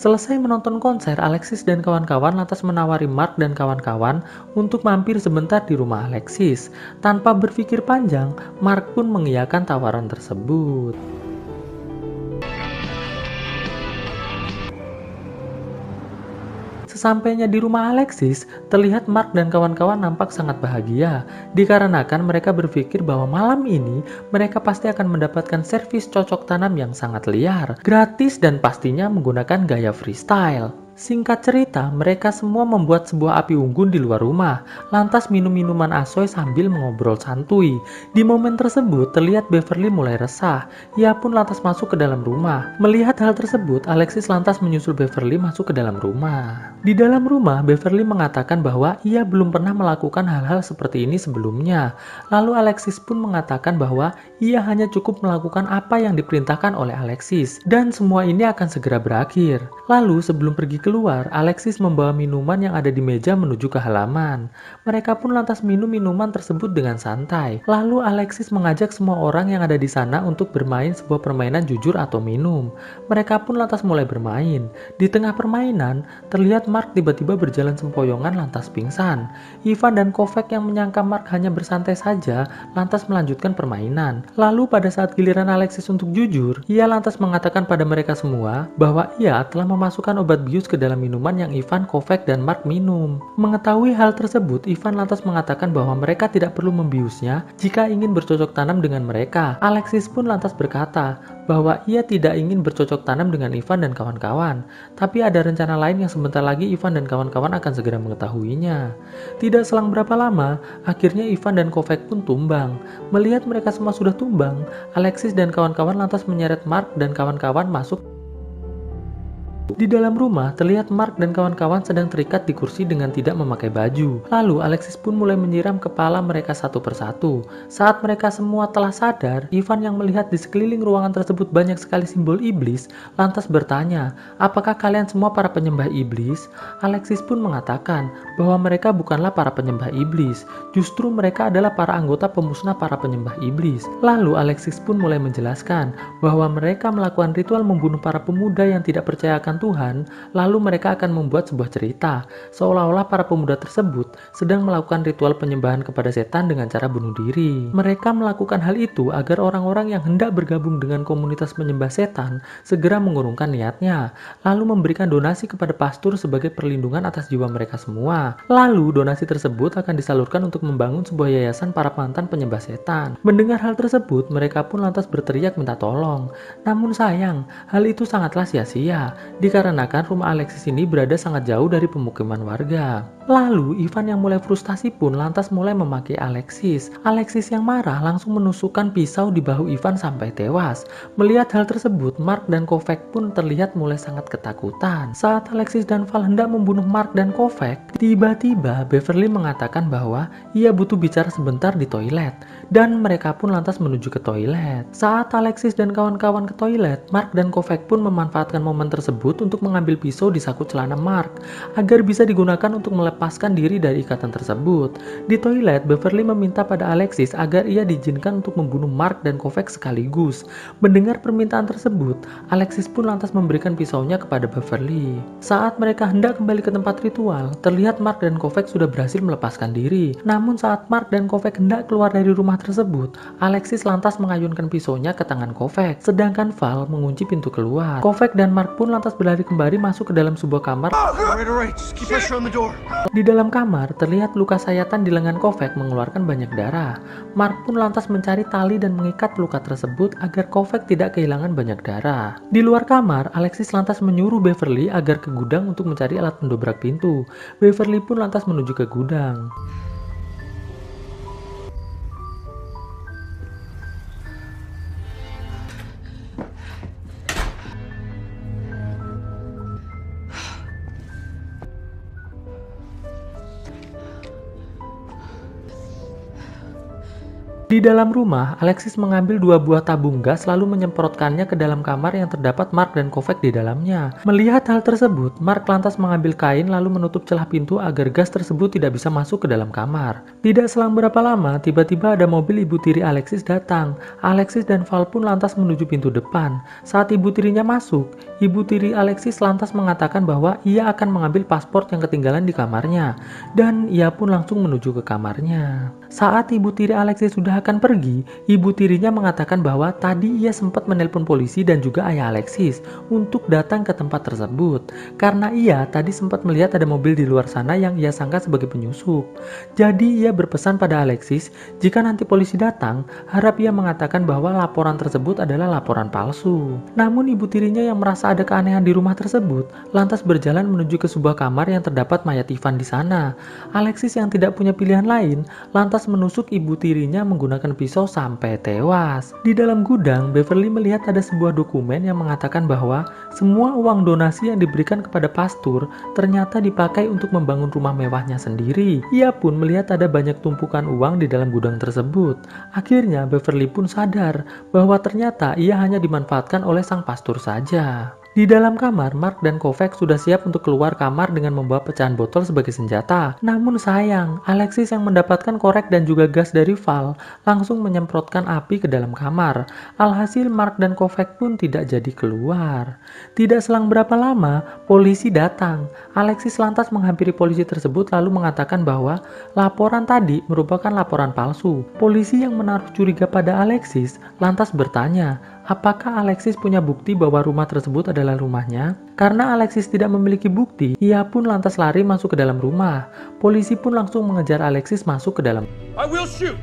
Selesai menonton konser, Alexis dan kawan-kawan lantas menawari Mark dan kawan-kawan untuk mampir sebentar di rumah Alexis. Tanpa berpikir panjang, Mark pun mengiyakan tawaran tersebut. Sesampainya di rumah Alexis, terlihat Mark dan kawan-kawan nampak sangat bahagia, dikarenakan mereka berpikir bahwa malam ini mereka pasti akan mendapatkan servis cocok tanam yang sangat liar, gratis dan pastinya menggunakan gaya freestyle. Singkat cerita, mereka semua membuat sebuah api unggun di luar rumah, lantas minum minuman asoy sambil mengobrol santuy. Di momen tersebut, terlihat Beverly mulai resah. Ia pun lantas masuk ke dalam rumah. Melihat hal tersebut, Alexis lantas menyusul Beverly masuk ke dalam rumah. Di dalam rumah, Beverly mengatakan bahwa ia belum pernah melakukan hal-hal seperti ini sebelumnya. Lalu Alexis pun mengatakan bahwa ia hanya cukup melakukan apa yang diperintahkan oleh Alexis, dan semua ini akan segera berakhir. Lalu sebelum pergi keluar, Alexis membawa minuman yang ada di meja menuju ke halaman. Mereka pun lantas minum minuman tersebut dengan santai. Lalu Alexis mengajak semua orang yang ada di sana untuk bermain sebuah permainan jujur atau minum. Mereka pun lantas mulai bermain. Di tengah permainan, terlihat Mark tiba-tiba berjalan sempoyongan lantas pingsan. Ivan dan Kovac yang menyangka Mark hanya bersantai saja, lantas melanjutkan permainan. Lalu pada saat giliran Alexis untuk jujur, ia lantas mengatakan pada mereka semua bahwa ia telah memasukkan obat bius ke dalam minuman yang Ivan, Kovac, dan Mark minum. Mengetahui hal tersebut, Ivan lantas mengatakan bahwa mereka tidak perlu membiusnya jika ingin bercocok tanam dengan mereka. Alexis pun lantas berkata bahwa ia tidak ingin bercocok tanam dengan Ivan dan kawan-kawan, tapi ada rencana lain yang sebentar lagi Ivan dan kawan-kawan akan segera mengetahuinya. Tidak selang berapa lama, akhirnya Ivan dan Kovac pun tumbang. Melihat mereka semua sudah tumbang, Alexis dan kawan-kawan lantas menyeret Mark dan kawan-kawan masuk. Di dalam rumah, terlihat Mark dan kawan-kawan sedang terikat di kursi dengan tidak memakai baju. Lalu Alexis pun mulai menyiram kepala mereka satu persatu. Saat mereka semua telah sadar, Ivan yang melihat di sekeliling ruangan tersebut banyak sekali simbol iblis, lantas bertanya, "Apakah kalian semua para penyembah iblis?" Alexis pun mengatakan bahwa mereka bukanlah para penyembah iblis, justru mereka adalah para anggota pemusnah para penyembah iblis. Lalu Alexis pun mulai menjelaskan bahwa mereka melakukan ritual membunuh para pemuda yang tidak percaya akan Tuhan, lalu mereka akan membuat sebuah cerita, seolah-olah para pemuda tersebut sedang melakukan ritual penyembahan kepada setan dengan cara bunuh diri. Mereka melakukan hal itu agar orang-orang yang hendak bergabung dengan komunitas penyembah setan segera mengurungkan niatnya, lalu memberikan donasi kepada pastor sebagai perlindungan atas jiwa mereka semua. Lalu donasi tersebut akan disalurkan untuk membangun sebuah yayasan para mantan penyembah setan. Mendengar hal tersebut, mereka pun lantas berteriak minta tolong. Namun sayang, hal itu sangatlah sia-sia, dikarenakan rumah Alexis ini berada sangat jauh dari pemukiman warga. Lalu Ivan yang mulai frustasi pun lantas mulai memaki Alexis. Alexis yang marah langsung menusukkan pisau di bahu Ivan sampai tewas. Melihat hal tersebut, Mark dan Kovac pun terlihat mulai sangat ketakutan. Saat Alexis dan Val hendak membunuh Mark dan Kovac, tiba-tiba Beverly mengatakan bahwa ia butuh bicara sebentar di toilet, dan mereka pun lantas menuju ke toilet. Saat Alexis dan kawan-kawan ke toilet, Mark dan Kovac pun memanfaatkan momen tersebut untuk mengambil pisau di saku celana Mark agar bisa digunakan untuk melepaskan diri dari ikatan tersebut. Di toilet, Beverly meminta pada Alexis agar ia diizinkan untuk membunuh Mark dan Kovac sekaligus. Mendengar permintaan tersebut, Alexis pun lantas memberikan pisaunya kepada Beverly. Saat mereka hendak kembali ke tempat ritual, terlihat Mark dan Kovac sudah berhasil melepaskan diri. Namun saat Mark dan Kovac hendak keluar dari rumah tersebut, Alexis lantas mengayunkan pisaunya ke tangan Kovac, sedangkan Val mengunci pintu keluar. Kovac dan Mark pun lantas berlari kembali masuk ke dalam sebuah kamar. Alright. Just keep pressure on the door. Di dalam kamar, terlihat luka sayatan di lengan Kovac mengeluarkan banyak darah. Mark pun lantas mencari tali dan mengikat luka tersebut agar Kovac tidak kehilangan banyak darah. Di luar kamar, Alexis lantas menyuruh Beverly agar ke gudang untuk mencari alat mendobrak pintu. Beverly pun lantas menuju ke gudang. Di dalam rumah, Alexis mengambil 2 buah tabung gas lalu menyemprotkannya ke dalam kamar yang terdapat Mark dan Kovac di dalamnya. Melihat hal tersebut, Mark lantas mengambil kain lalu menutup celah pintu agar gas tersebut tidak bisa masuk ke dalam kamar. Tidak selang berapa lama, tiba-tiba ada mobil ibu tiri Alexis datang. Alexis dan Val pun lantas menuju pintu depan. Saat ibu tirinya masuk, ibu tiri Alexis lantas mengatakan bahwa ia akan mengambil paspor yang ketinggalan di kamarnya. Dan ia pun langsung menuju ke kamarnya. Saat ibu tiri Alexis sudah akan pergi, ibu tirinya mengatakan bahwa tadi ia sempat menelpon polisi dan juga ayah Alexis untuk datang ke tempat tersebut karena ia tadi sempat melihat ada mobil di luar sana yang ia sangka sebagai penyusup. Jadi ia berpesan pada Alexis jika nanti polisi datang, harap ia mengatakan bahwa laporan tersebut adalah laporan palsu. Namun ibu tirinya yang merasa ada keanehan di rumah tersebut lantas berjalan menuju ke sebuah kamar yang terdapat mayat Ivan di sana. Alexis yang tidak punya pilihan lain lantas menusuk ibu tirinya menggunakan pisau sampai tewas. Di dalam gudang, Beverly melihat ada sebuah dokumen yang mengatakan bahwa semua uang donasi yang diberikan kepada pastor ternyata dipakai untuk membangun rumah mewahnya sendiri. Ia pun melihat ada banyak tumpukan uang di dalam gudang tersebut. Akhirnya Beverly pun sadar bahwa ternyata ia hanya dimanfaatkan oleh sang pastor saja. Di dalam kamar, Mark dan Kovac sudah siap untuk keluar kamar dengan membawa pecahan botol sebagai senjata. Namun sayang, Alexis yang mendapatkan korek dan juga gas dari Val langsung menyemprotkan api ke dalam kamar. Alhasil Mark dan Kovac pun tidak jadi keluar. Tidak selang berapa lama, polisi datang. Alexis lantas menghampiri polisi tersebut lalu mengatakan bahwa laporan tadi merupakan laporan palsu. Polisi yang menaruh curiga pada Alexis lantas bertanya, apakah Alexis punya bukti bahwa rumah tersebut adalah rumahnya? Karena Alexis tidak memiliki bukti, ia pun lantas lari masuk ke dalam rumah. Polisi pun langsung mengejar Alexis masuk ke dalam. I will shoot.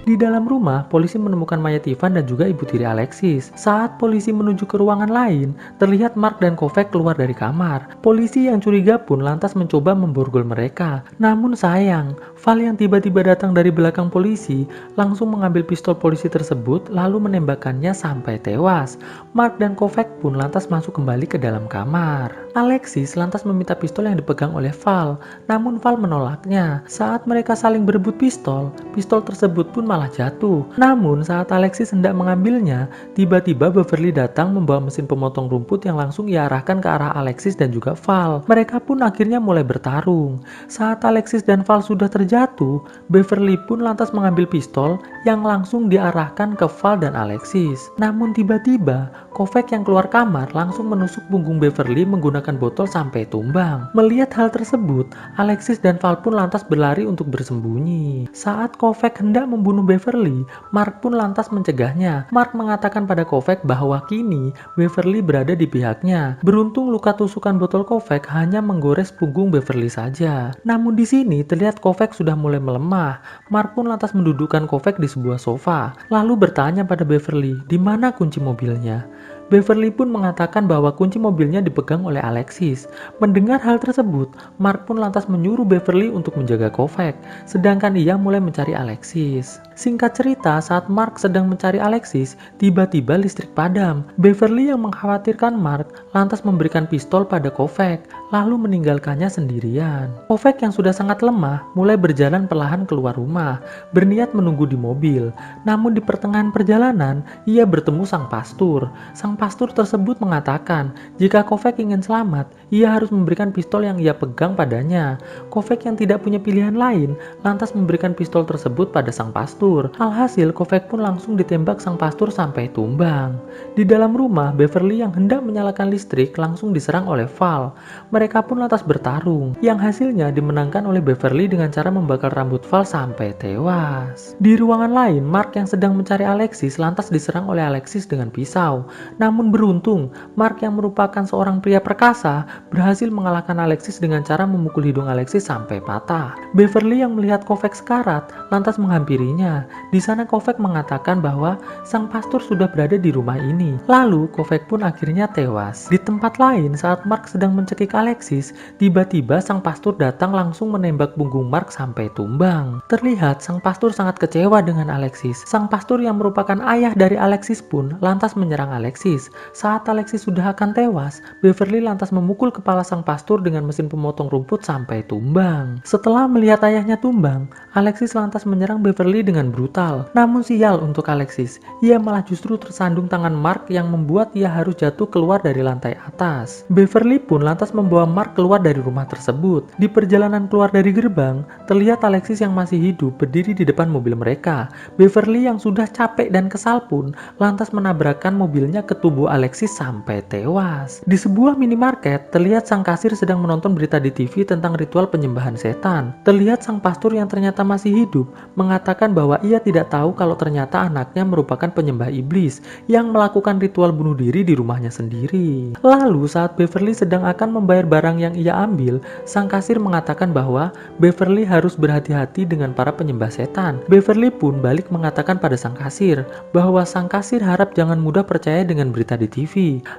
Di dalam rumah, polisi menemukan mayat Ivan dan juga ibu tiri Alexis. Saat polisi menuju ke ruangan lain, terlihat Mark dan Kovac keluar dari kamar. Polisi yang curiga pun lantas mencoba memborgol mereka. Namun sayang, Val yang tiba-tiba datang dari belakang polisi langsung mengambil pistol polisi tersebut lalu menembakkannya sampai tewas. Mark dan Kovac pun lantas masuk kembali ke dalam kamar. Alexis lantas meminta pistol yang dipegang oleh Val, namun Val menolaknya. Saat mereka saling berebut pistol tersebut pun malah jatuh. Namun saat Alexis hendak mengambilnya, tiba-tiba Beverly datang membawa mesin pemotong rumput yang langsung ia arahkan ke arah Alexis dan juga Val. Mereka pun akhirnya mulai bertarung. Saat Alexis dan Val sudah terjatuh, Beverly pun lantas mengambil pistol yang langsung diarahkan ke Val dan Alexis. Namun tiba-tiba Kovac yang keluar kamar langsung menusuk punggung Beverly menggunakan botol sampai tumbang. Melihat hal tersebut, Alexis dan Val pun lantas berlari untuk bersembunyi. Saat Kovac hendak membunuh Beverly, Mark pun lantas mencegahnya. Mark mengatakan pada Kovac bahwa kini Beverly berada di pihaknya. Beruntung luka tusukan botol Kovac hanya menggores punggung Beverly saja. Namun di sini terlihat Kovac sudah mulai melemah. Mark pun lantas mendudukkan Kovac di sebuah sofa, lalu bertanya pada Beverly, di mana kunci mobilnya? Beverly pun mengatakan bahwa kunci mobilnya dipegang oleh Alexis. Mendengar hal tersebut, Mark pun lantas menyuruh Beverly untuk menjaga Kovac, sedangkan ia mulai mencari Alexis. Singkat cerita, saat Mark sedang mencari Alexis, tiba-tiba listrik padam. Beverly yang mengkhawatirkan Mark lantas memberikan pistol pada Kovac, lalu meninggalkannya sendirian. Kovac yang sudah sangat lemah mulai berjalan perlahan keluar rumah, berniat menunggu di mobil. Namun di pertengahan perjalanan, ia bertemu sang pastor. Sang pastor tersebut mengatakan jika Kovac ingin selamat, ia harus memberikan pistol yang ia pegang padanya. Kovac yang tidak punya pilihan lain lantas memberikan pistol tersebut pada sang pastor. Alhasil Kovac pun langsung ditembak sang pastor sampai tumbang. Di dalam rumah, Beverly yang hendak menyalakan listrik langsung diserang oleh Val. Mereka pun lantas bertarung, yang hasilnya dimenangkan oleh Beverly dengan cara membakar rambut Val sampai tewas. Di ruangan lain, Mark yang sedang mencari Alexis lantas diserang oleh Alexis dengan pisau. Namun beruntung, Mark yang merupakan seorang pria perkasa berhasil mengalahkan Alexis dengan cara memukul hidung Alexis sampai patah. Beverly yang melihat Kovac sekarat lantas menghampirinya. Di sana Kovac mengatakan bahwa sang pastor sudah berada di rumah ini. Lalu Kovac pun akhirnya tewas. Di tempat lain, saat Mark sedang mencekik Alexis, tiba-tiba sang pastor datang langsung menembak punggung Mark sampai tumbang. Terlihat sang pastor sangat kecewa dengan Alexis. Sang pastor yang merupakan ayah dari Alexis pun lantas menyerang Alexis. Saat Alexis sudah akan tewas, Beverly lantas memukul kepala sang pastor dengan mesin pemotong rumput sampai tumbang. Setelah melihat ayahnya tumbang, Alexis lantas menyerang Beverly dengan brutal. Namun sial untuk Alexis, ia malah justru tersandung tangan Mark yang membuat ia harus jatuh keluar dari lantai atas. Beverly pun lantas membawa Mark keluar dari rumah tersebut. Di perjalanan keluar dari gerbang, terlihat Alexis yang masih hidup berdiri di depan mobil mereka. Beverly yang sudah capek dan kesal pun lantas menabrakkan mobilnya ke tubuh Alexis sampai tewas. Di sebuah minimarket, terlihat sang kasir sedang menonton berita di TV tentang ritual penyembahan setan. Terlihat sang pastor yang ternyata masih hidup mengatakan bahwa ia tidak tahu kalau ternyata anaknya merupakan penyembah iblis yang melakukan ritual bunuh diri di rumahnya sendiri. Lalu saat Beverly sedang akan membayar barang yang ia ambil, sang kasir mengatakan bahwa Beverly harus berhati-hati dengan para penyembah setan. Beverly pun balik mengatakan pada sang kasir bahwa sang kasir harap jangan mudah percaya dengan berita di TV.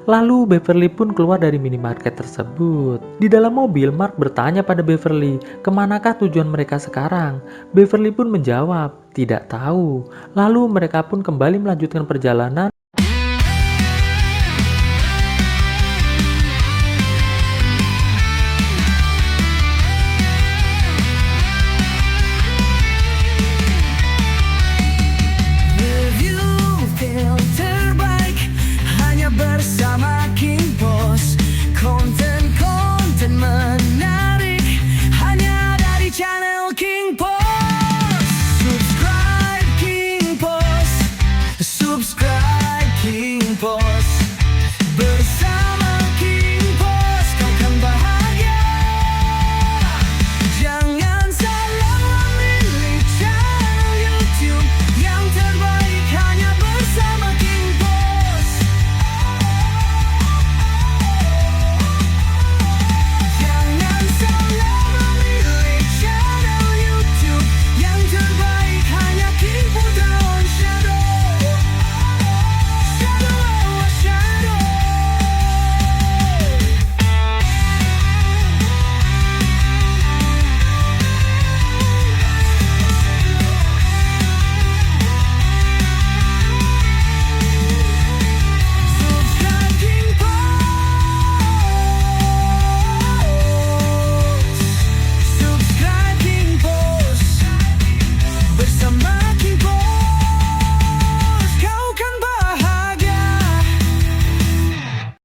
Lalu Beverly pun keluar dari minimarket tersebut. Di dalam mobil, Mark bertanya pada Beverly, kemanakah tujuan mereka sekarang? Beverly pun menjawab, tidak tahu. Lalu mereka pun kembali melanjutkan perjalanan